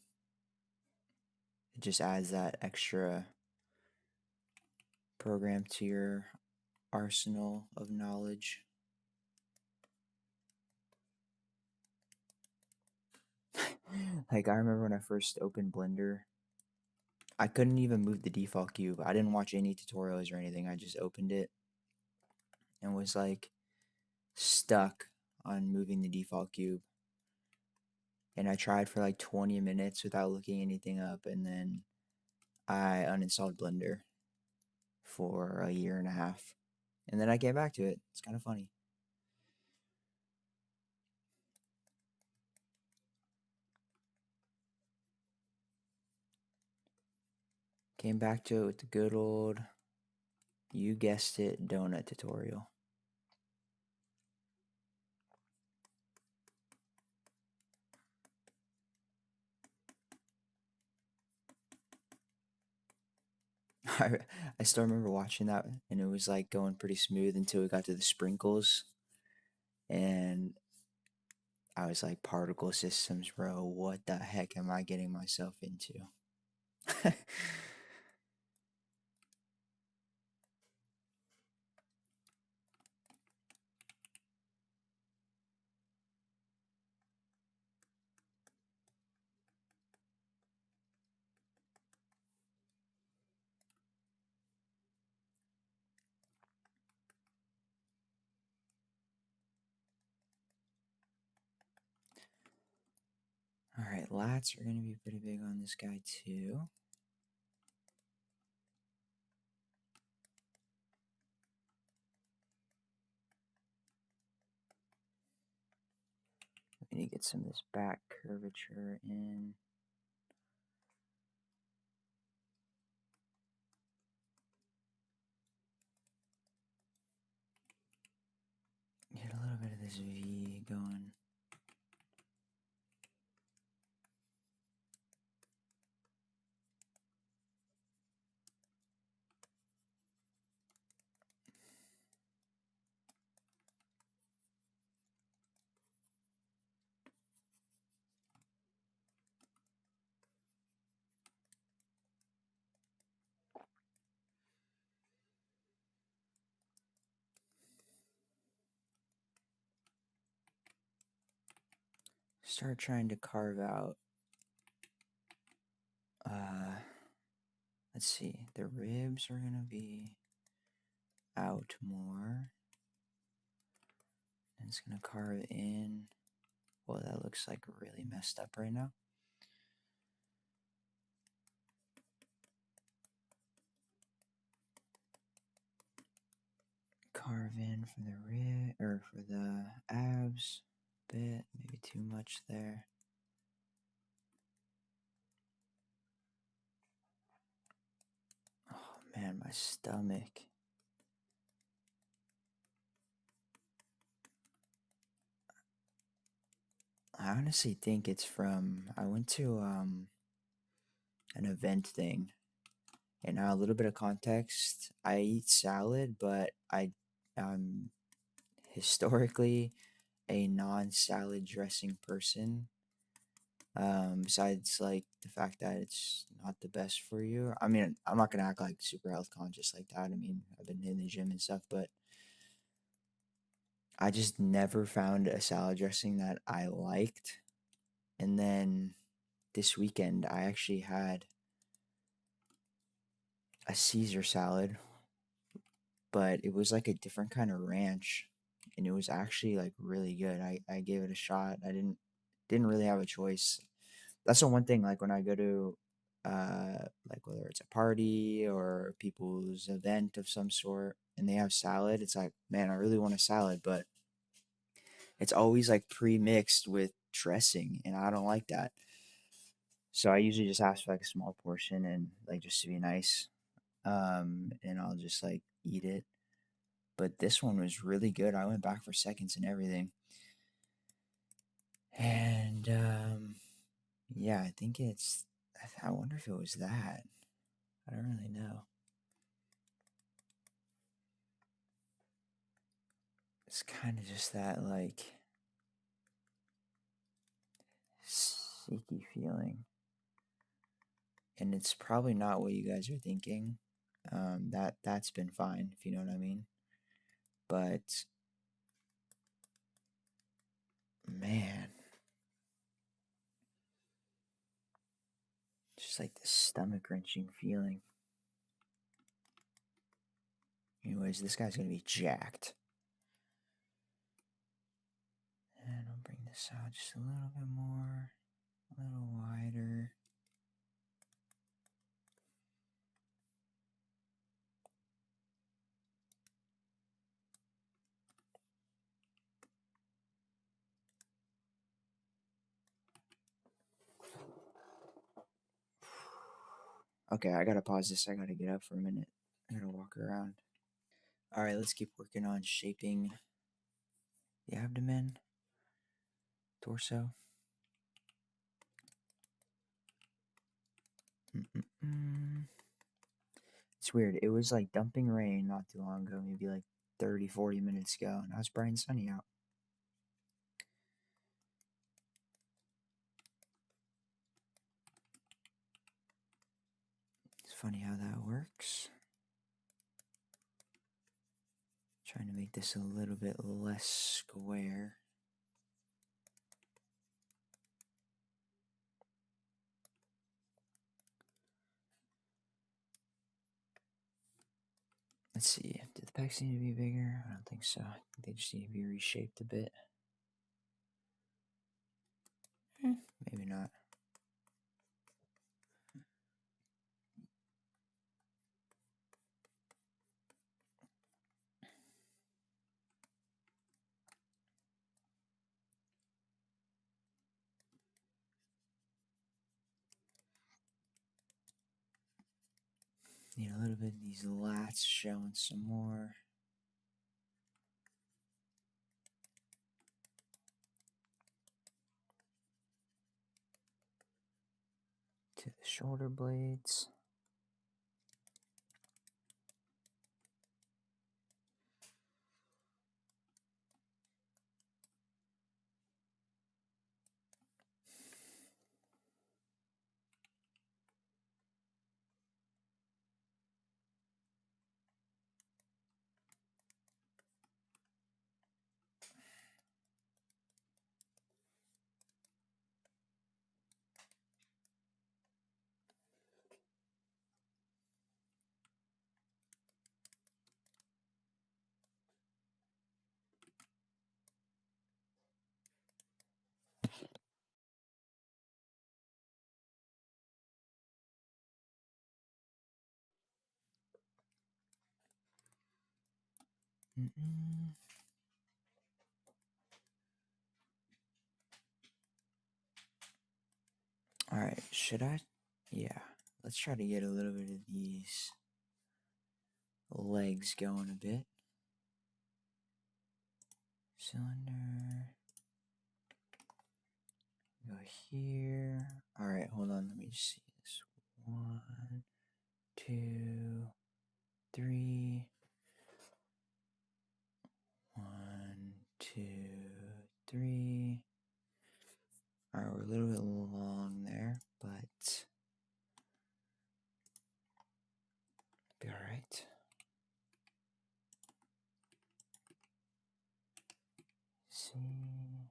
it just adds that extra program to your arsenal of knowledge. Like I remember when I first opened Blender, I couldn't even move the default cube. I didn't watch any tutorials or anything. I just opened it and was like stuck on moving the default cube. And I tried for like 20 minutes without looking anything up, and then I uninstalled Blender for a year and a half. And then I came back to it. It's kind of funny. Came back to it with the good old, you guessed it, donut tutorial. I, I still remember watching that, and it was like going pretty smooth until we got to the sprinkles. And I was like, particle systems, bro, what the heck am I getting myself into? Alright, lats are going to be pretty big on this guy too. We need to get some of this back curvature in. Get a little bit of this V going. Start trying to carve out, let's see, the ribs are going to be out more. And it's going to carve in. Well, that looks like really messed up right now. Carve in for the rib, or for the abs a bit, maybe too much there. Oh man, my stomach. I honestly think it's from, I went to an event thing, and now a little bit of context. I eat salad, but I'm historically a non-salad dressing person. Besides like the fact that it's not the best for you. I mean, I'm not gonna act like super health conscious like that. I mean, I've been in the gym and stuff, but I just never found a salad dressing that I liked. And then this weekend, I actually had a Caesar salad, but it was like a different kind of ranch, and it was actually like really good. I gave it a shot. I didn't really have a choice. That's the one thing, like when I go to like whether it's a party or people's event of some sort and they have salad, it's like, man, I really want a salad, but it's always like pre-mixed with dressing, and I don't like that. So I usually just ask for like a small portion and like just to be nice. And I'll just like eat it. But this one was really good. I went back for seconds and everything. And yeah, I think it's, I wonder if it was that. I don't really know. It's kind of just that like sticky feeling. And it's probably not what you guys are thinking. That's been fine, if you know what I mean. But man, just like this stomach wrenching feeling. Anyways, this guy's gonna be jacked. And I'll bring this out just a little bit more, a little wider. Okay, I gotta pause this. I gotta get up for a minute. I gotta walk around. Alright, let's keep working on shaping the abdomen, torso. It's weird. It was like dumping rain not too long ago, maybe like 30, 40 minutes ago, and now it's bright and sunny out. funny how that works. Trying to make this a little bit less square. Let's see, do the pecs need to be bigger? I don't think so. I think they just need to be reshaped a bit. Maybe not. Need a little bit of these lats showing some more. To the shoulder blades. All right, should I? Yeah, let's try to get a little bit of these legs going a bit. Cylinder. Go here. All right, hold on. Let me just see this. 1, 2, 3. 1, 2, 3. All right, we're a little bit long there, but be all right. See.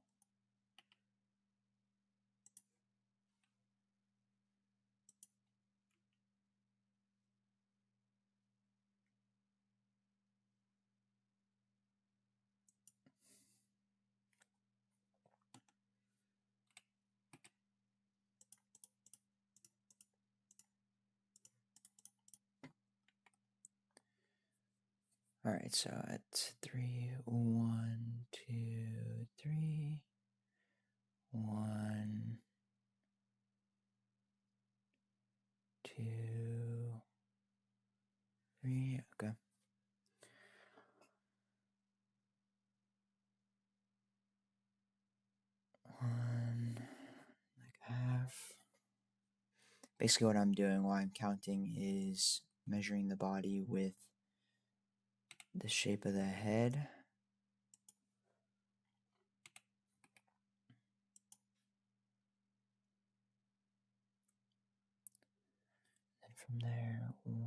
All right, so at 3, 1, 2, 3, 1, 2, 3. Okay. 1, like half. Basically, what I'm doing while I'm counting is measuring the body with the shape of the head. And from there, 1.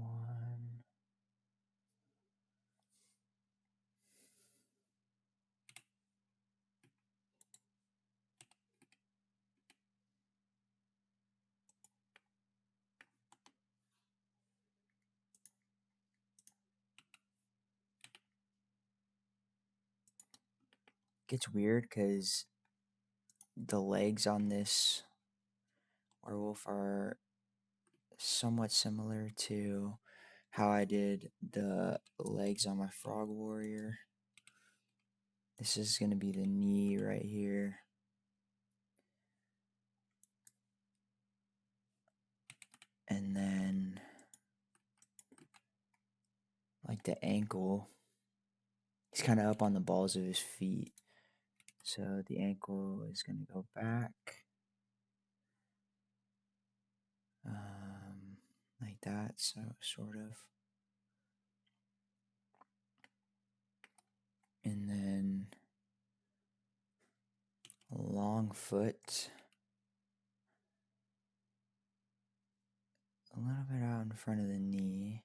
Gets weird because the legs on this werewolf are somewhat similar to how I did the legs on my frog warrior. This is going to be the knee right here. And then like the ankle, he's kind of up on the balls of his feet. So the ankle is going to go back. Like that, so sort of. And then long foot a little bit out in front of the knee.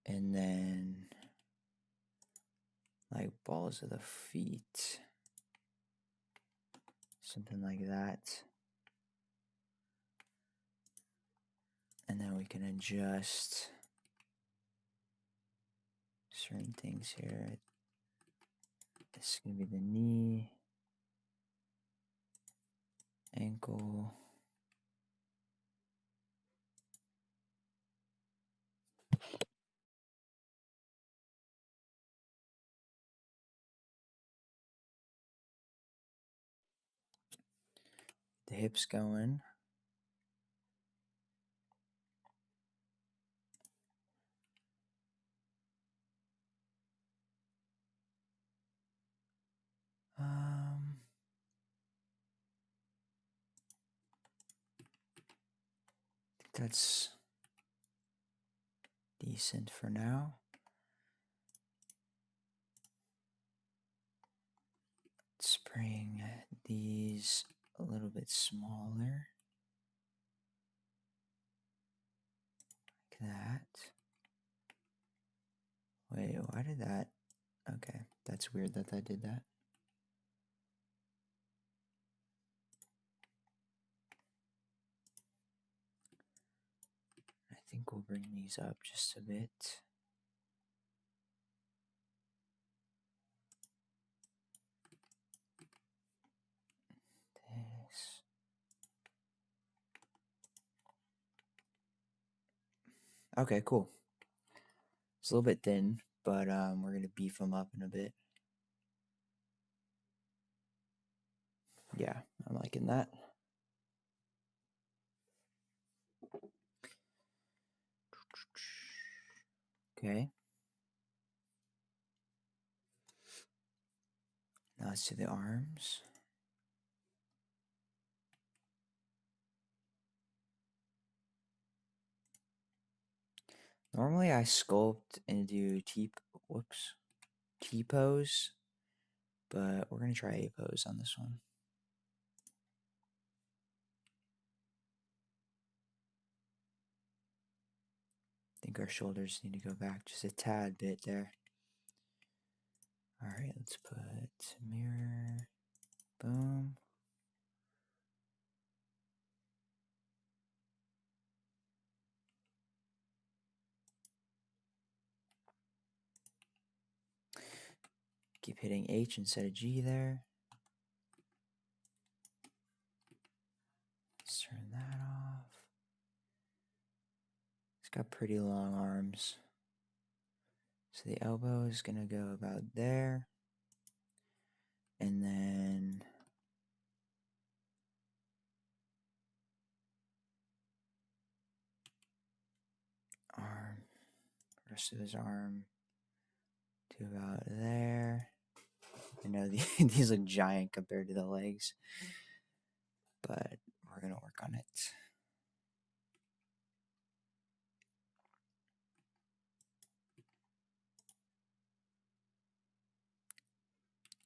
And then like balls of the feet. Something like that. And then we can adjust certain things here. This is going to be the knee, ankle. The hips going. I think that's decent for now. Let's bring these a little bit smaller. Like that. Wait, why did that? Okay, that's weird that I did that. I think we'll bring these up just a bit. This. Okay, cool. It's a little bit thin, but we're gonna beef them up in a bit. Yeah, I'm liking that. Okay. Now let's do the arms. Normally I sculpt and do T-pose, but we're gonna try A-pose on this one. I think our shoulders need to go back just a tad bit there. Alright, let's put mirror, boom. Keep hitting H instead of G there. Let's turn that off. It's got pretty long arms. So the elbow is gonna go about there. And then arm, rest of his arm to about there. I know these look giant compared to the legs, but we're gonna work on it.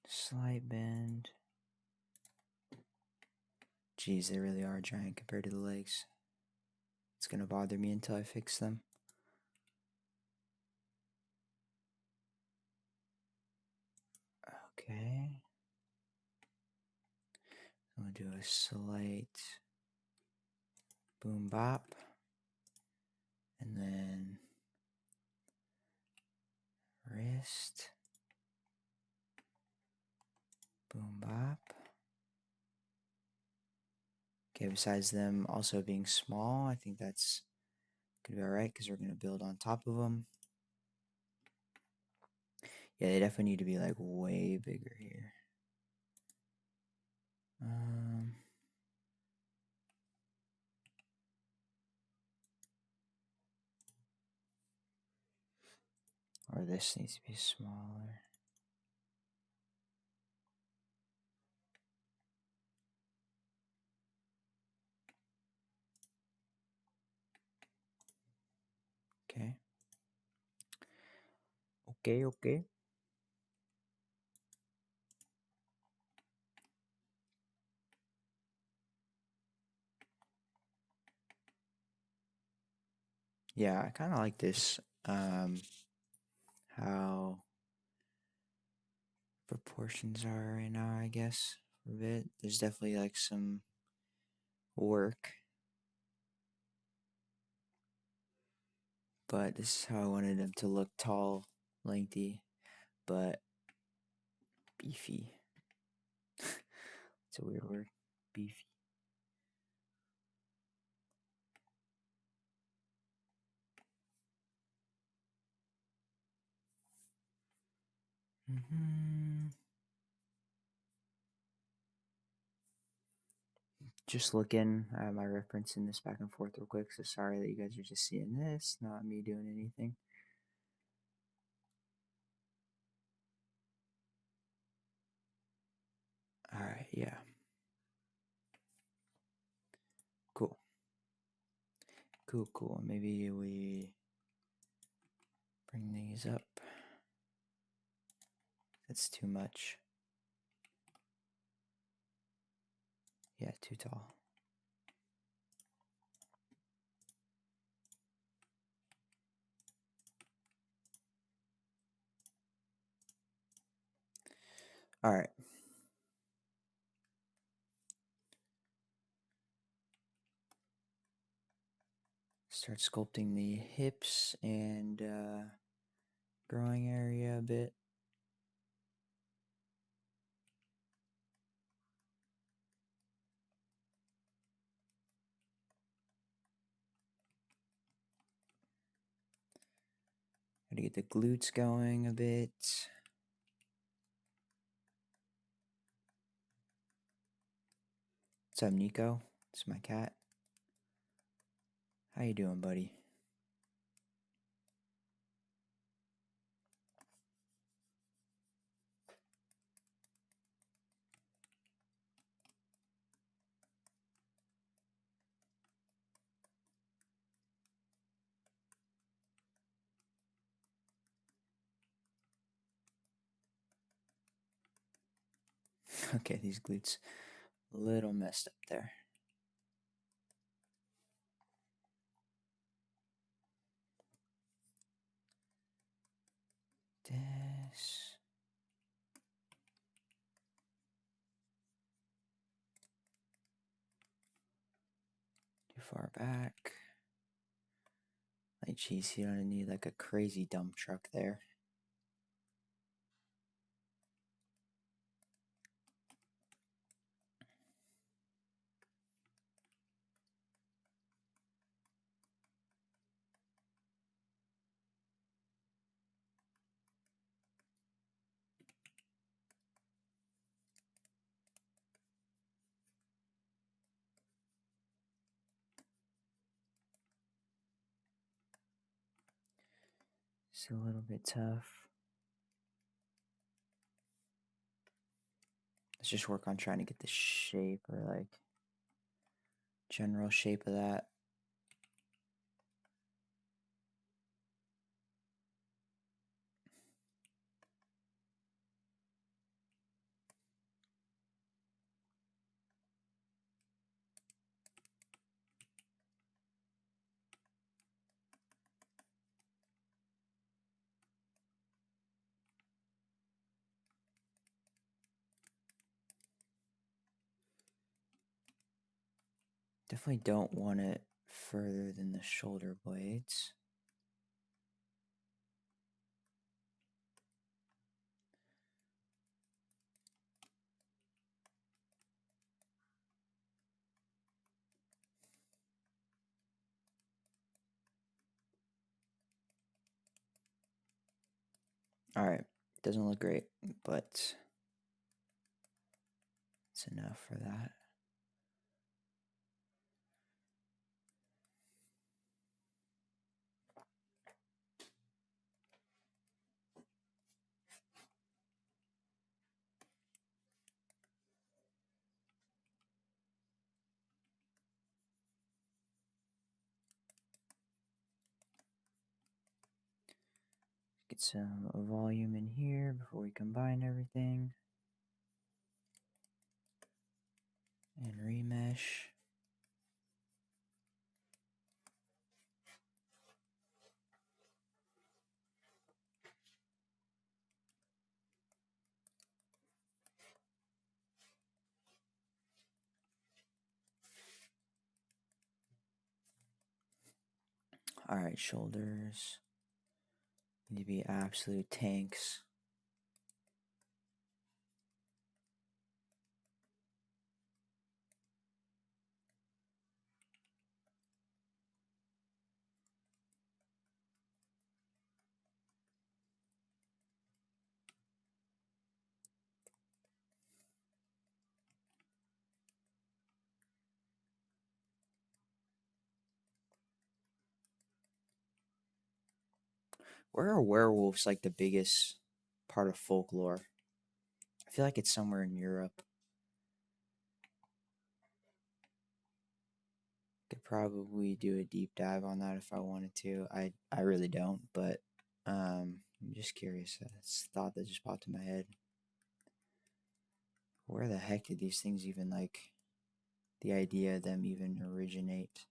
Slight bend. Geez, they really are giant compared to the legs. It's gonna bother me until I fix them. Okay. I'm gonna do a slight boom bop. And then wrist. Boom bop. Okay, besides them also being small, I think that's gonna be alright because we're gonna build on top of them. Yeah, they definitely need to be like way bigger here. Or this needs to be smaller. Okay. Okay. Yeah, I kind of like this. How proportions are right now, I guess, for a bit. There's definitely like some work, but this is how I wanted him to look: tall, lengthy, but beefy. It's a weird word. Beefy. hmm Just looking at my reference in this back and forth real quick. So sorry that you guys are just seeing this, not me doing anything. All right, yeah, cool, cool, cool. Maybe we bring these up. That's too much. Yeah, too tall. All right. Start sculpting the hips and growing area a bit. Gotta get the glutes going a bit. What's up, Nico? It's my cat. How you doing, buddy? Okay, these glutes a little messed up there. This. Too far back. Like, geez, you don't need like a crazy dump truck there. It's a little bit tough. Let's just work on trying to get the shape or like general shape of that. Definitely don't want it further than the shoulder blades. All right, doesn't look great, but it's enough for that. Get some volume in here before we combine everything. And remesh. Alright, shoulders need to be absolute tanks. Where are werewolves like the biggest part of folklore? I feel like it's somewhere in Europe. Could probably do a deep dive on that if I wanted to. I really don't, but I'm just curious. It's a thought that just popped in my head. Where the heck did these things even like the idea of them even originate?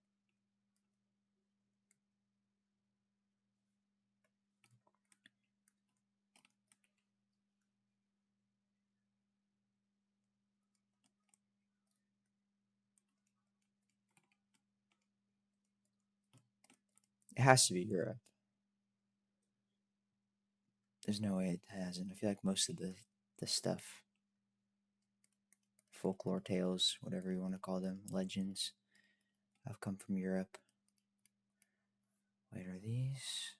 It has to be Europe. There's no way it hasn't. I feel like most of the stuff, folklore tales, whatever you want to call them, legends, have come from Europe. Wait, are these?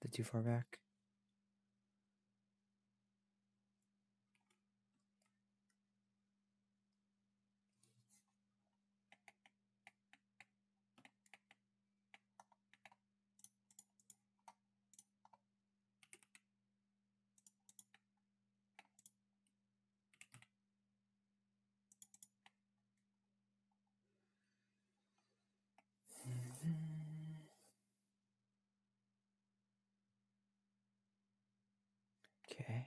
They're too far back? Okay.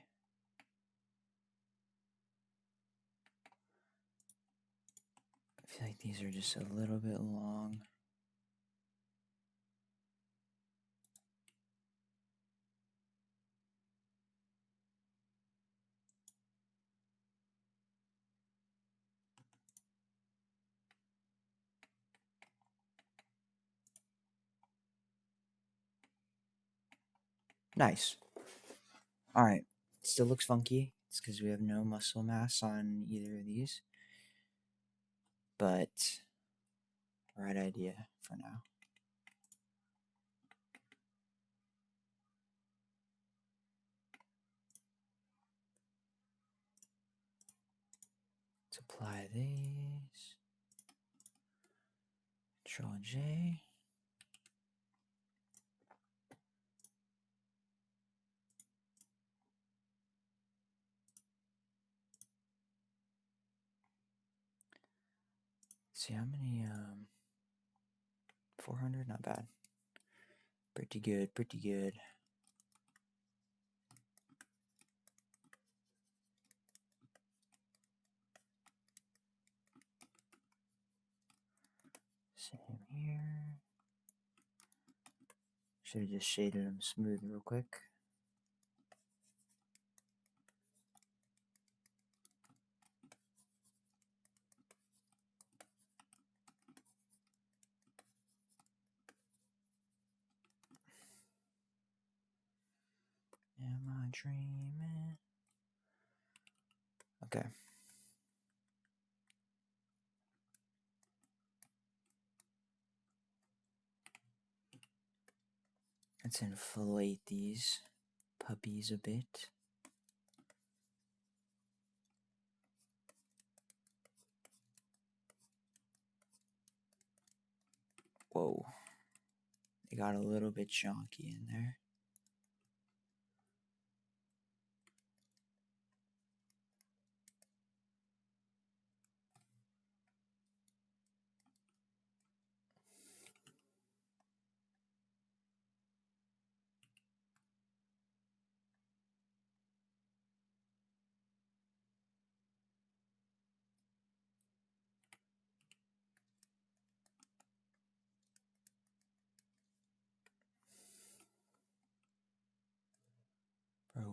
I feel like these are just a little bit long. Nice. Alright. Still looks funky. It's because we have no muscle mass on either of these. But, right idea for now. Let's apply these. Control J. See how many 400, not bad. Pretty good, pretty good. Same here. Should have just shaded them smooth real quick. Am I dreaming? Okay. Let's inflate these puppies a bit. Whoa. They got a little bit chonky in there.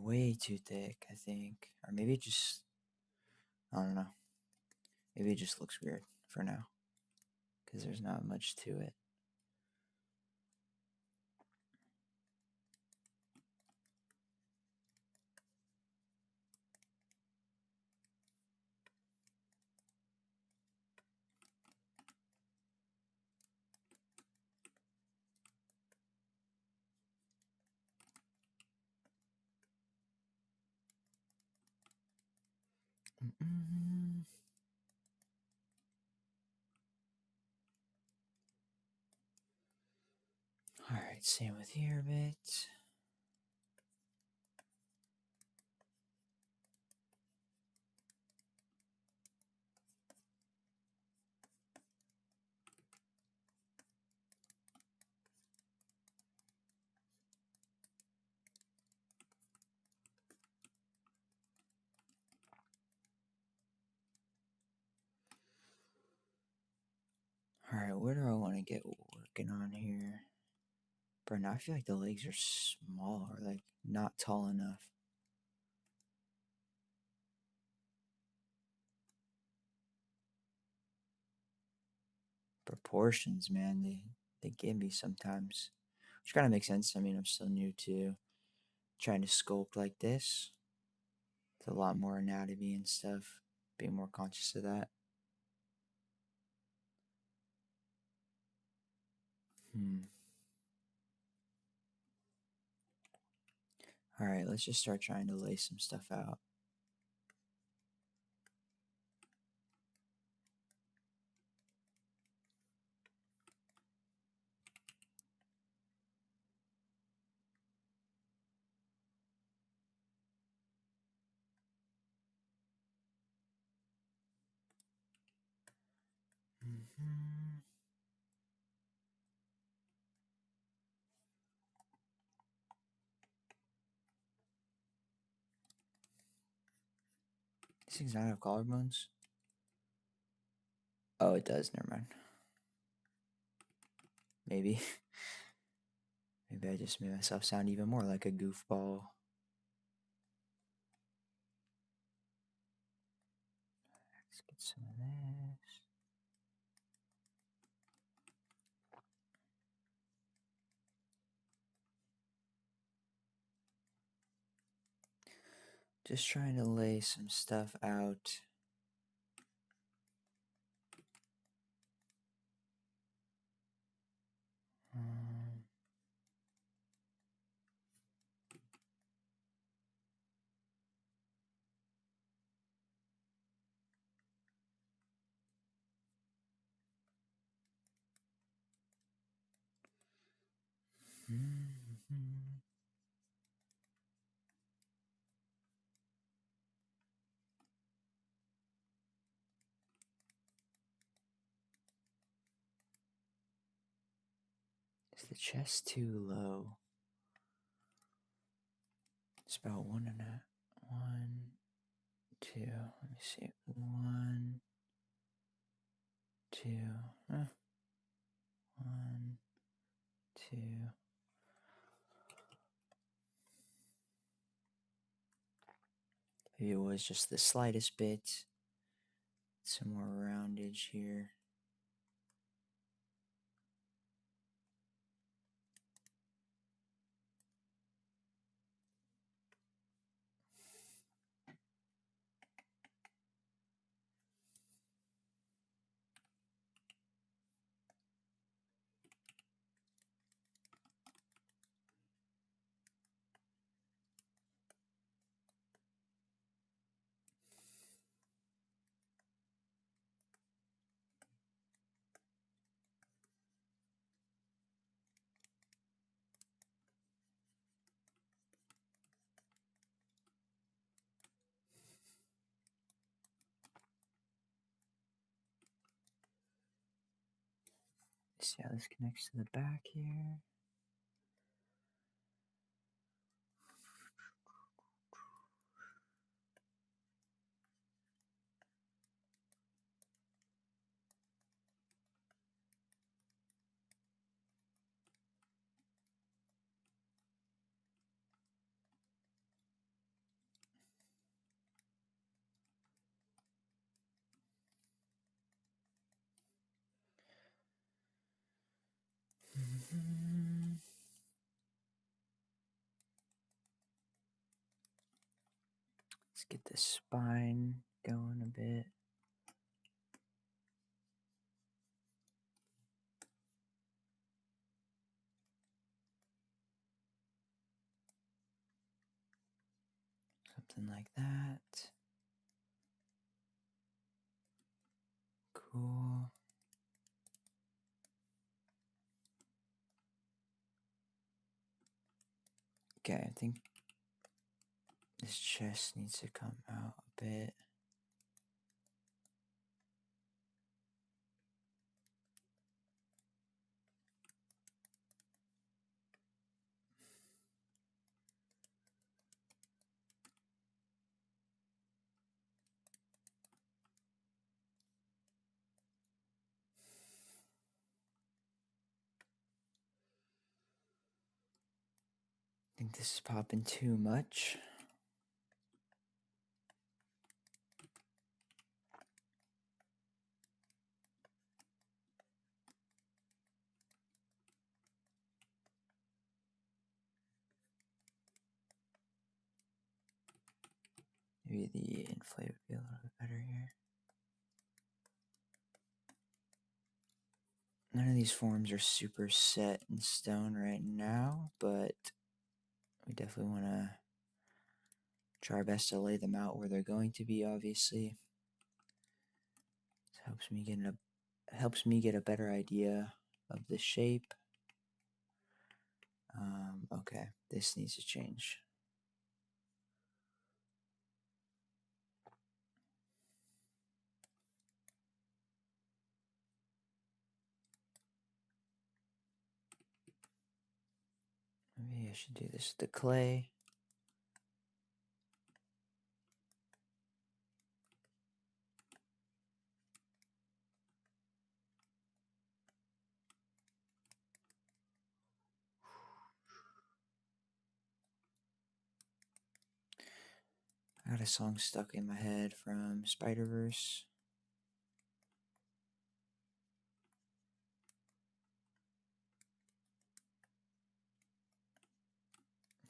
way too thick, I think. Or maybe it just, I don't know. Maybe it just looks weird for now. Because there's not much to it. Mm-mm. Alright, same with here a bit. Alright, where do I want to get working on here? But now I feel like the legs are small or like not tall enough. Proportions, man, they give me sometimes. Which kind of makes sense. I mean, I'm still new to trying to sculpt like this. It's a lot more anatomy and stuff. Being more conscious of that. Alright, let's just start trying to lay some stuff out. Mm-hmm. These things not have collarbones? Oh, it does. Never mind. Maybe. Maybe I just made myself sound even more like a goofball. Let's get some of this. Just trying to lay some stuff out. Mm-hmm. Is the chest too low? It's about 2. Let me see. 1, 2. 1, 2. Maybe it was just the slightest bit. Some more roundage here. See how this connects to the back here. Let's get the spine going a bit. Something like that. Cool. Okay, I think this chest needs to come out a bit. I think this is popping too much. Maybe the inflate would be a little bit better here. None of these forms are super set in stone right now, but we definitely want to try our best to lay them out where they're going to be, obviously. This helps me get a better idea of the shape. Okay, this needs to change. Maybe I should do this with the clay. I got a song stuck in my head from Spider-Verse.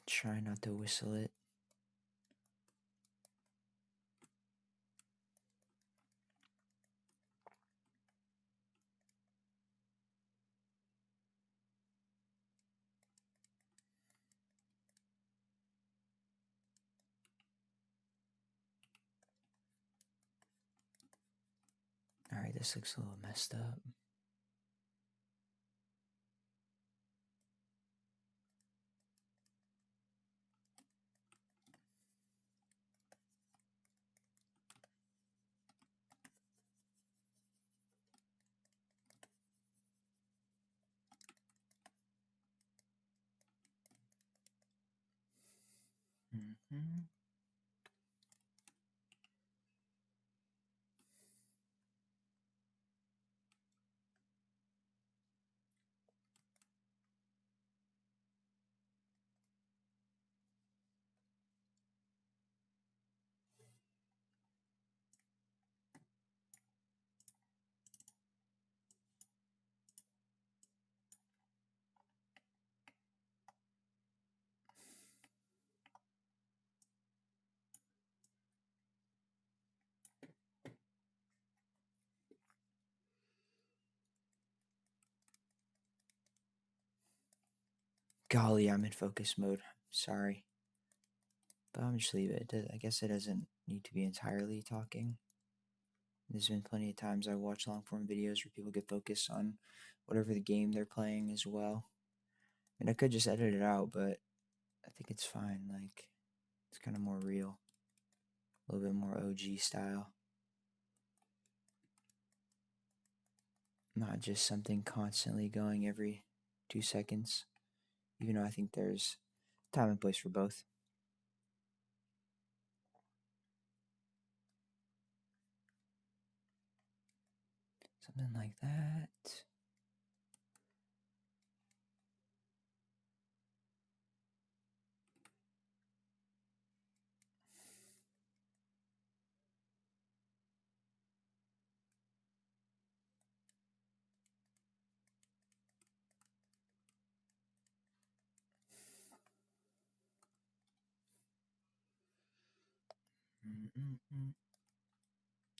Try not to whistle it. Alright, this looks a little messed up. Golly, I'm in focus mode. Sorry. But I'm just leave it. I guess it doesn't need to be entirely talking. There's been plenty of times I watch long form videos where people get focused on whatever the game they're playing as well. And I could just edit it out, but I think it's fine. Like, it's kind of more real. A little bit more OG style. Not just something constantly going every 2 seconds. Even though I think there's time and place for both. Something like that.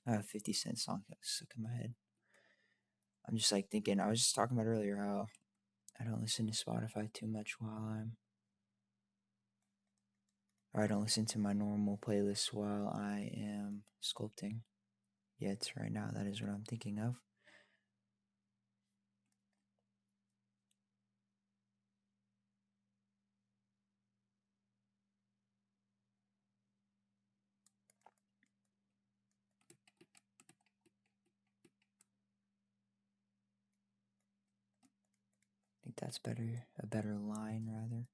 I have a 50 Cent song stuck in my head. I'm just like thinking, I was just talking about earlier how I don't listen to Spotify too much or I don't listen to my normal playlist while I am sculpting. Yet right now, that is what I'm thinking of. I think that's a better line rather.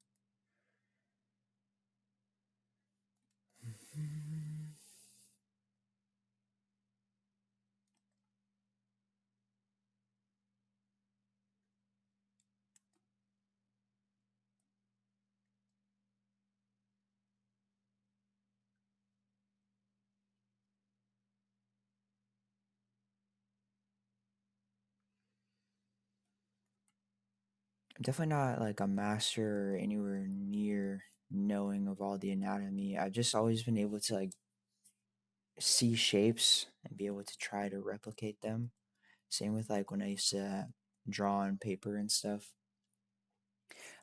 I'm definitely not like a master or anywhere near knowing of all the anatomy. I've just always been able to like see shapes and be able to try to replicate them. Same with like when I used to draw on paper and stuff.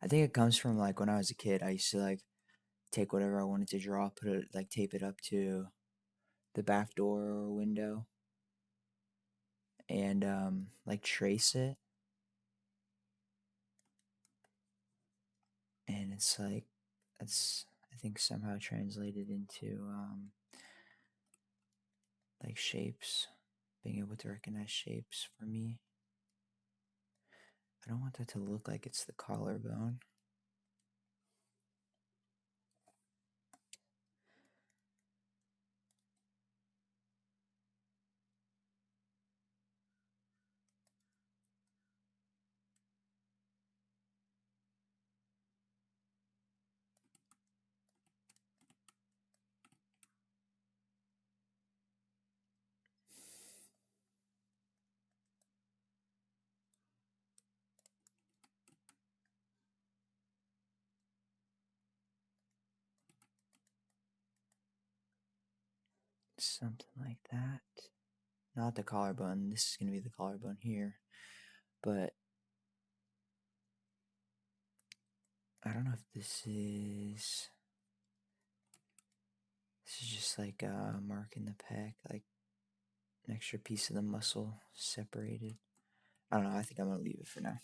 I think it comes from like when I was a kid. I used to like take whatever I wanted to draw, put it like tape it up to the back door or window, and like trace it. And it's like that's I think somehow translated into like shapes, being able to recognize shapes for me. I don't want that to look like it's the collarbone. Something like that. Not the collarbone. This is going to be the collarbone here. But I don't know if this is. This is just like a mark in the pec, like an extra piece of the muscle separated. I don't know. I think I'm going to leave it for now.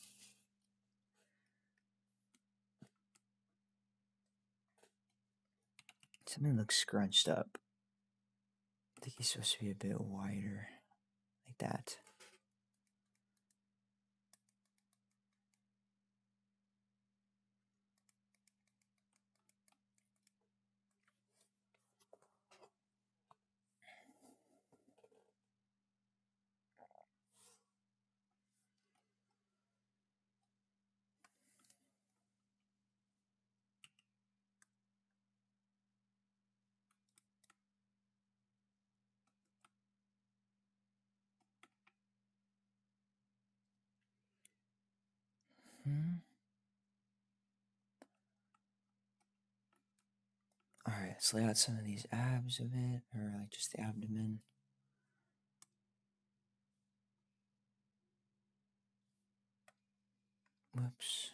Something looks scrunched up. I think he's supposed to be a bit wider, like that. Alright, let's lay out some of these abs a bit, or like just the abdomen. Whoops.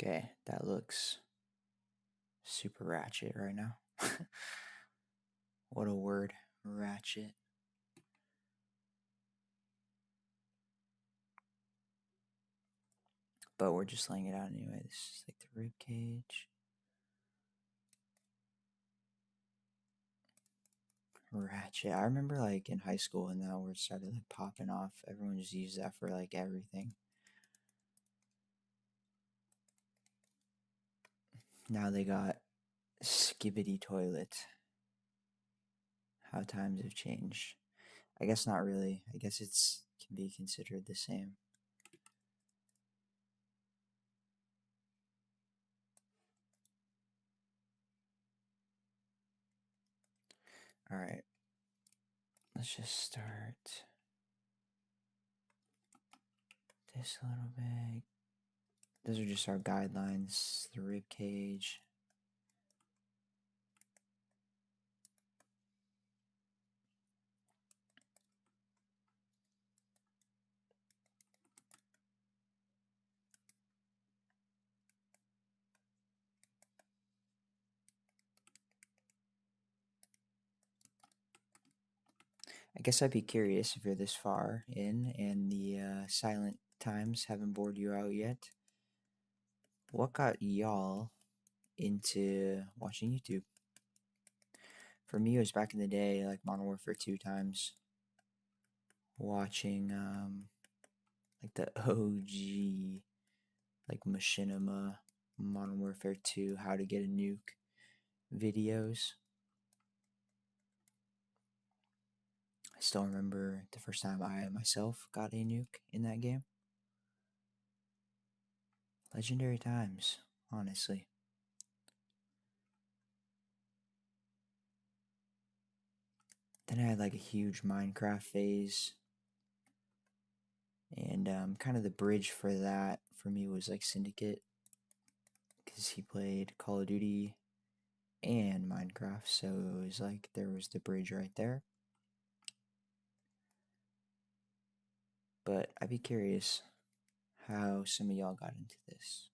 Okay, that looks super ratchet right now. What a word, ratchet. But we're just laying it out anyway. This is like the rib cage. Ratchet. I remember like in high school when that word started like popping off. Everyone just used that for like everything. Now they got skibbity toilet. How times have changed. I guess not really. I guess it's can be considered the same. All right. Let's just start this a little bit. Those are just our guidelines. The rib cage. I guess I'd be curious if you're this far in and the silent times haven't bored you out yet. What got y'all into watching YouTube? For me, it was back in the day, like Modern Warfare 2 times, watching like the OG, like Machinima, Modern Warfare 2, How to Get a Nuke videos. I still remember the first time I myself got a nuke in that game. Legendary times, honestly. Then I had like a huge Minecraft phase. And kind of the bridge for that for me was like Syndicate. Because he played Call of Duty and Minecraft. So it was like there was the bridge right there. But I'd be curious how some of y'all got into this.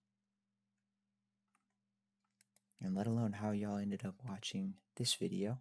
And let alone how y'all ended up watching this video.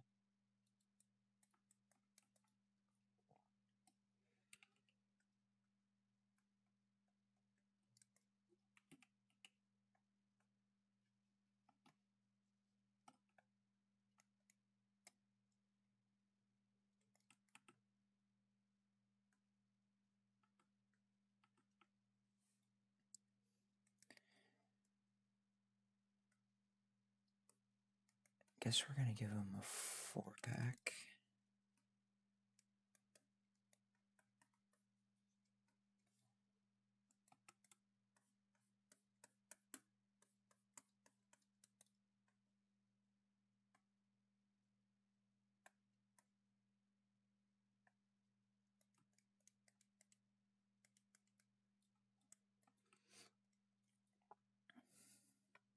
Guess we're gonna give him a 4-pack.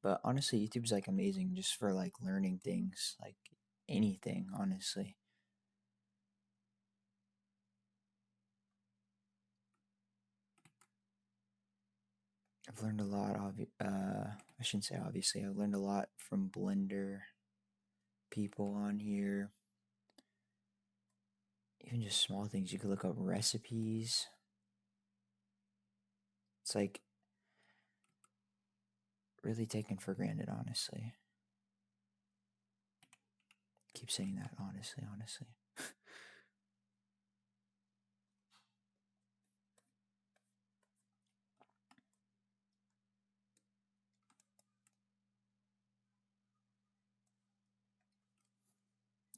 But honestly, YouTube's like amazing just for like learning things, like anything, honestly. I've learned a lot. I shouldn't say obviously. I've learned a lot from Blender people on here. Even just small things. You could look up recipes. It's like really taken for granted, honestly. Keep saying that, honestly, honestly.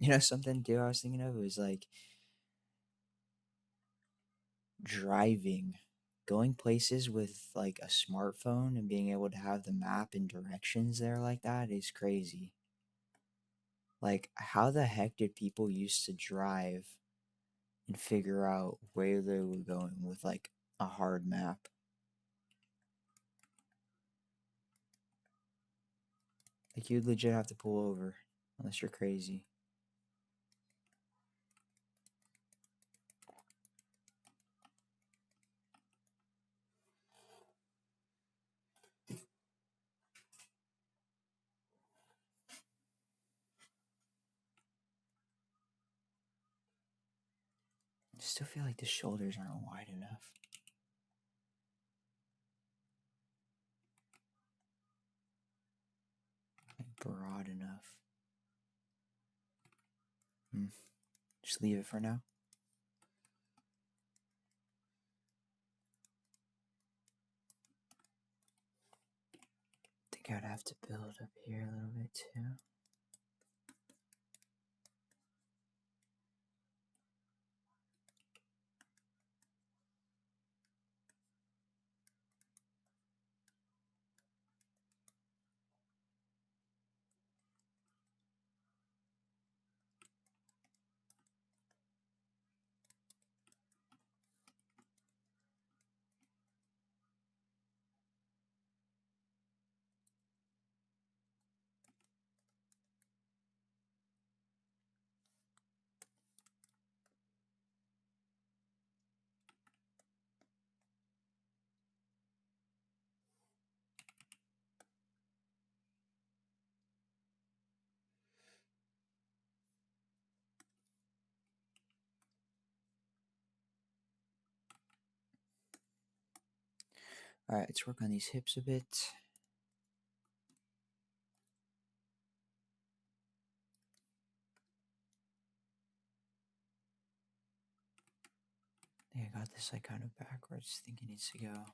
You know, something too I was thinking of was like driving, going places with like a smartphone and being able to have the map and directions there like that is crazy. Like, how the heck did people used to drive and figure out where they were going with like a hard map? Like, you'd legit have to pull over unless you're crazy. I still feel like the shoulders aren't wide enough. Like broad enough. Just leave it for now. I think I'd have to build up here a little bit too. Alright, let's work on these hips a bit. I think I got this like kind of backwards. I think it needs to go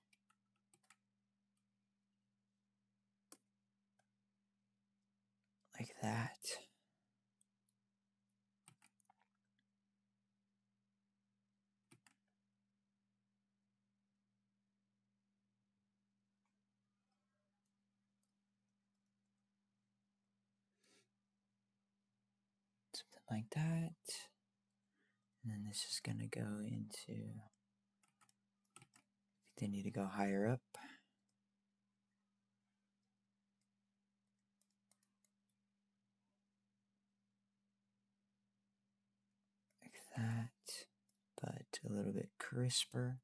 like that. Something like that. And then this is going to go into, they need to go higher up. Like that, but a little bit crisper.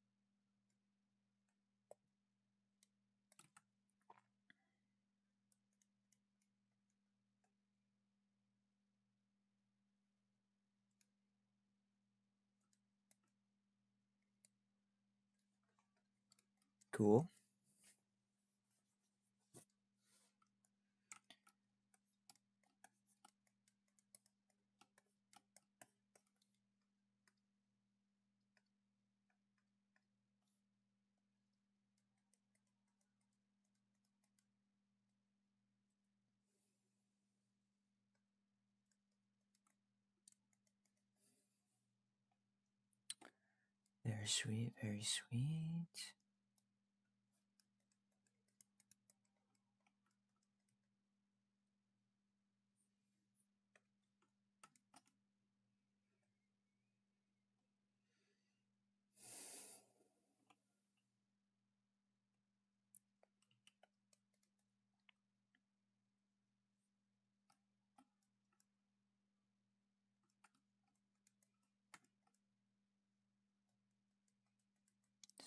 Cool. Very sweet, very sweet.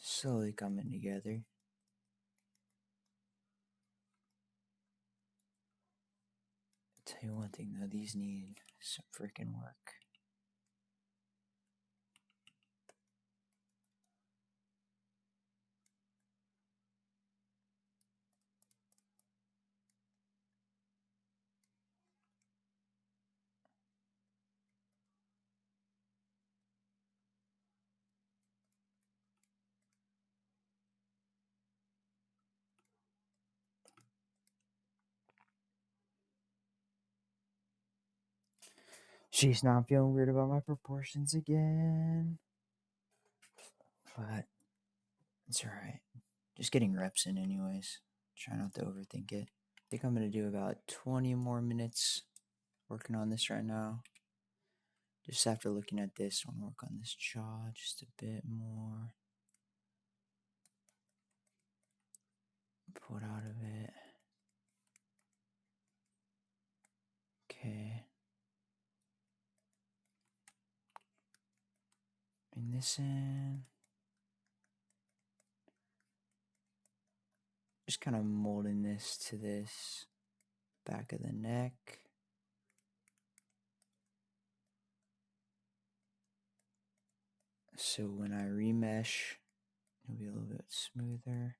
Slowly coming together. I'll tell you one thing though, these need some freaking work. Jeez, now I'm feeling weird about my proportions again. But it's alright. Just getting reps in anyways. Try not to overthink it. I think I'm going to do about 20 more minutes working on this right now. Just after looking at this, I want to work on this jaw just a bit more. Pull it out of it. Okay. Bring this in. Just kind of molding this to this back of the neck. So when I remesh, it'll be a little bit smoother.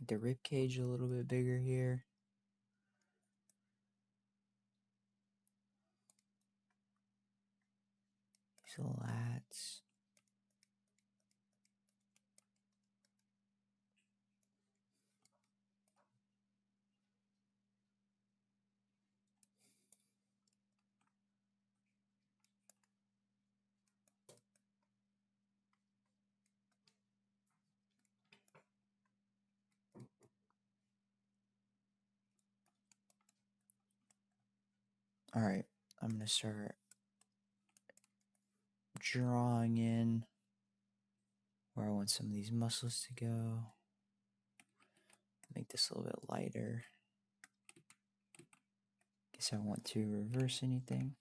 the rib cage a little bit bigger here. These little lats. All right, I'm gonna start drawing in where I want some of these muscles to go. Make this a little bit lighter. Guess I want to reverse anything.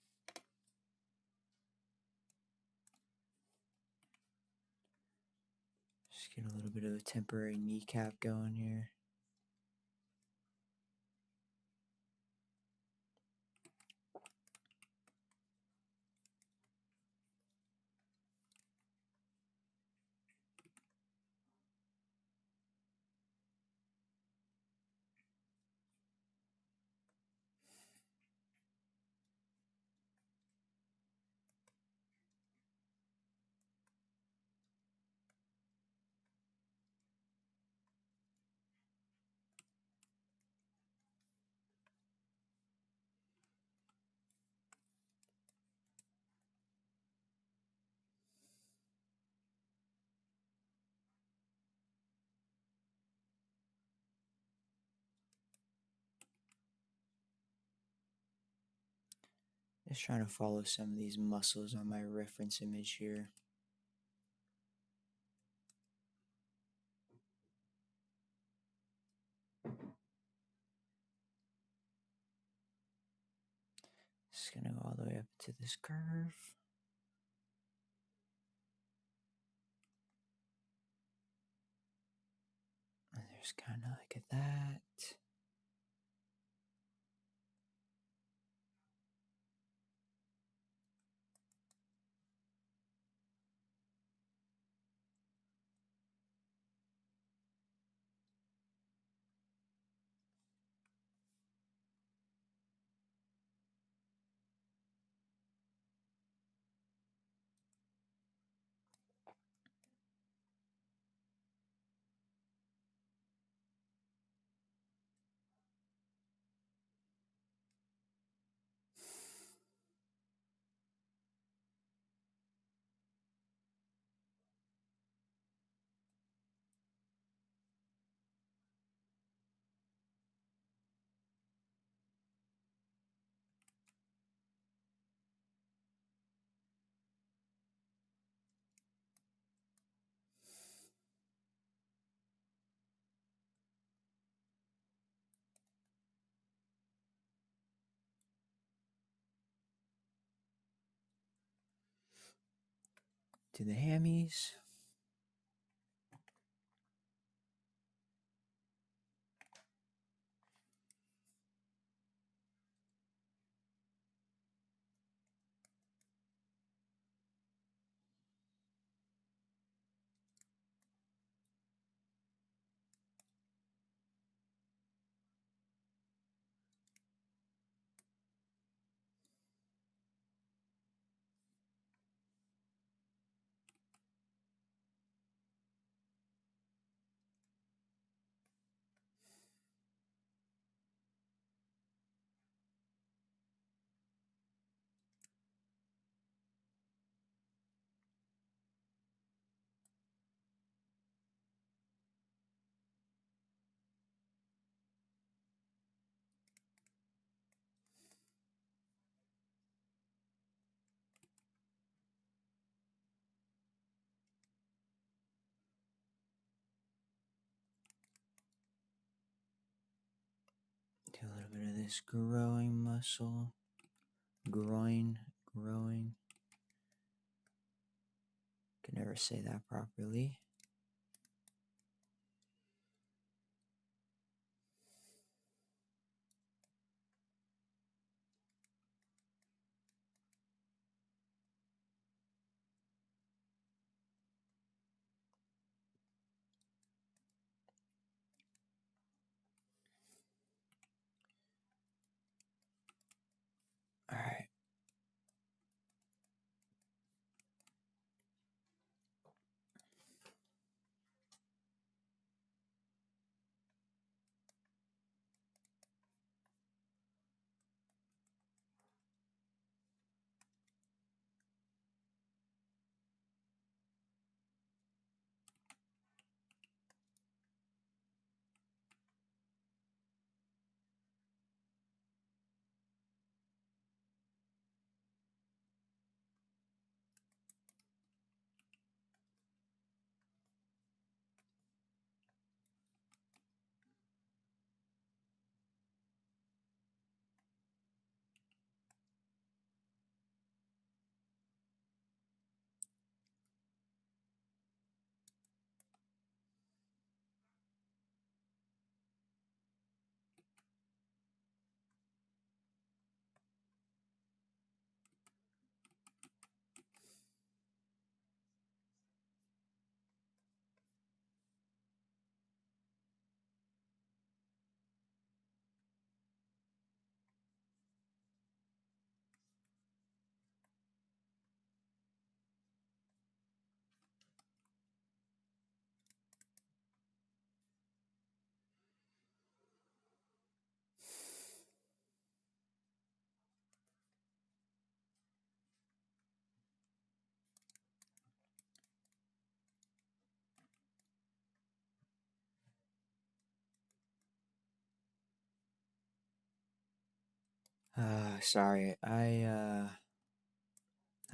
Just get a little bit of a temporary kneecap going here. Just trying to follow some of these muscles on my reference image here. Just gonna go all the way up to this curve. And there's kind of like that. To the hammies. Do a little bit of this growing muscle. Groin. Can never say that properly. Sorry. I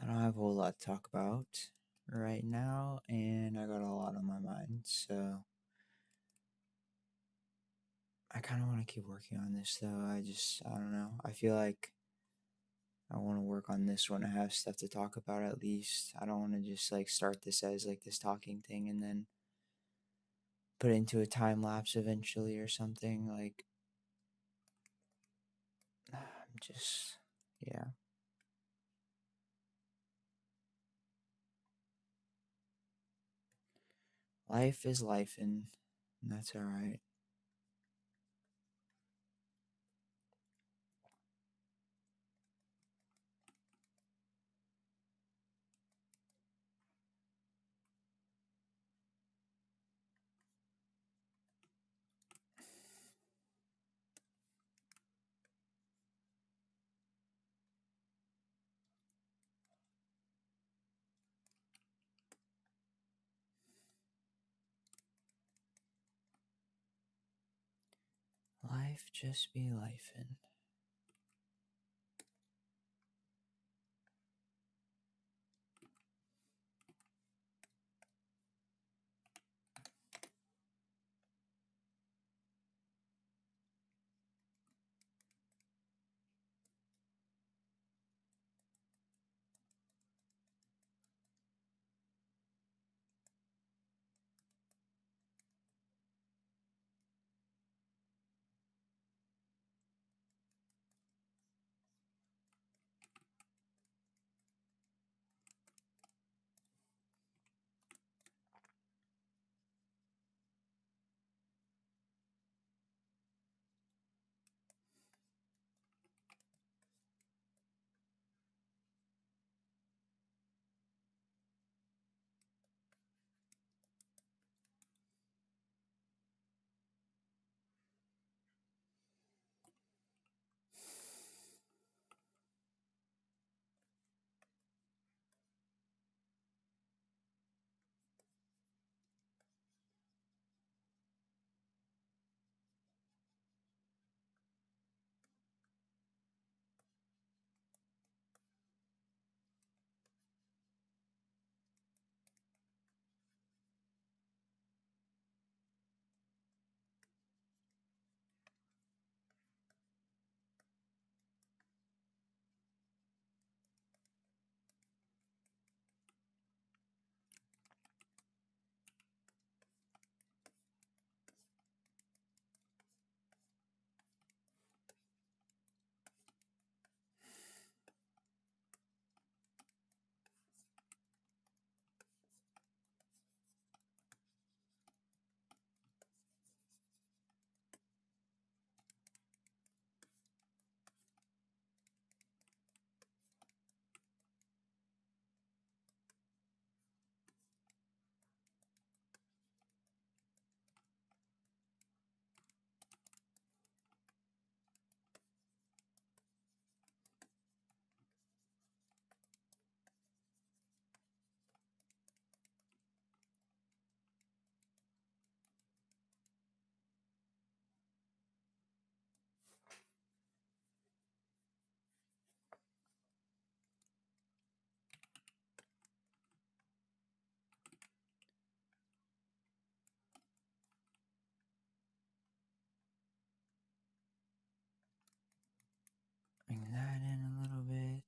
don't have a whole lot to talk about right now, and I got a lot on my mind, so I kind of want to keep working on this though. I don't know. I feel like I want to work on this when I have stuff to talk about at least. I don't want to just like start this as like this talking thing and then put it into a time lapse eventually or something. Like, I'm just, yeah. Life is life, and that's alright. Life just be lifin'. Bring that in a little bit.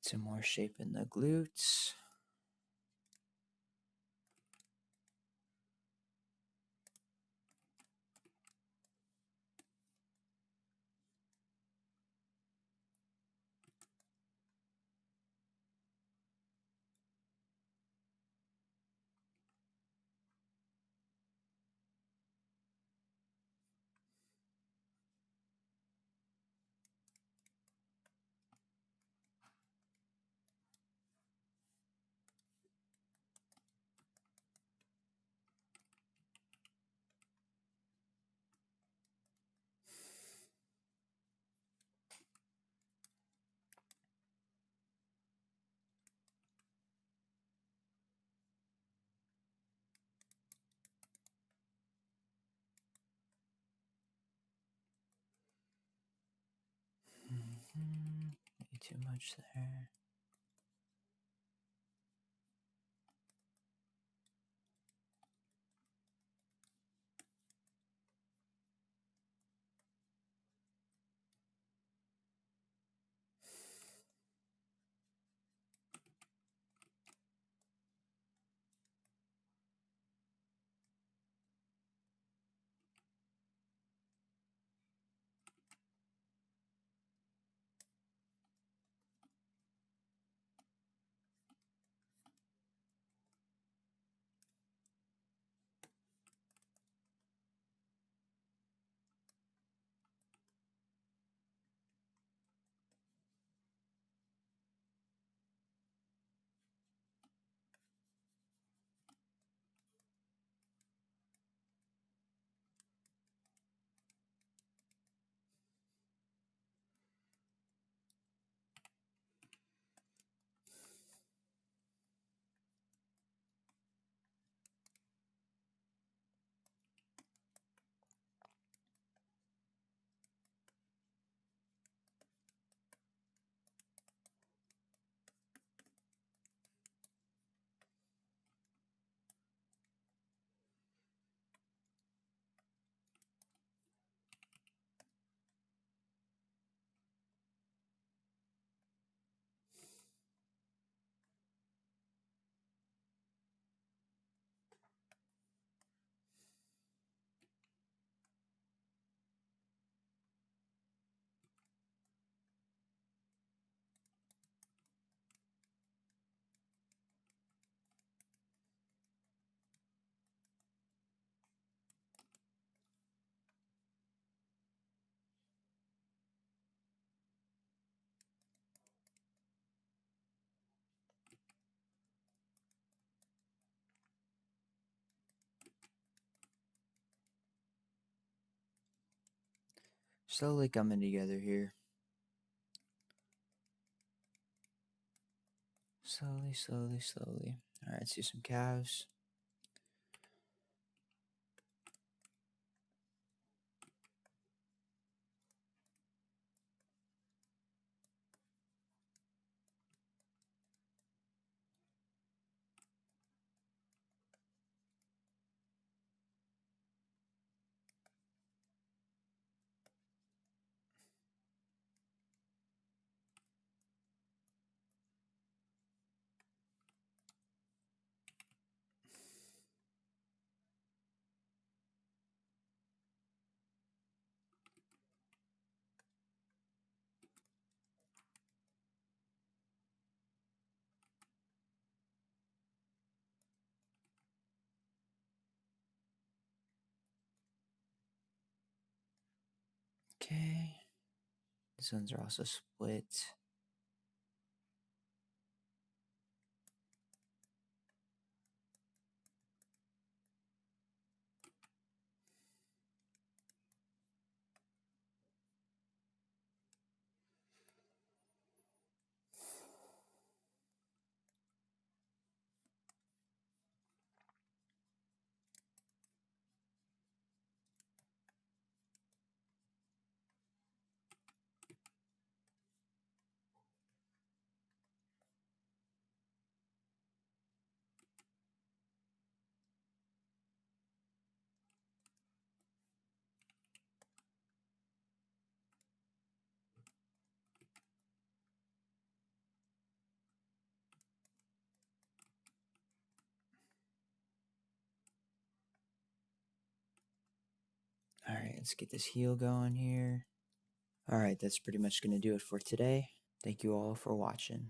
Get some more shape in the glutes. Too much there. Slowly coming together here. Slowly, slowly, slowly. All right, let's do some calves. Okay. These ones are also split. All right, let's get this heel going here. All right, that's pretty much going to do it for today. Thank you all for watching.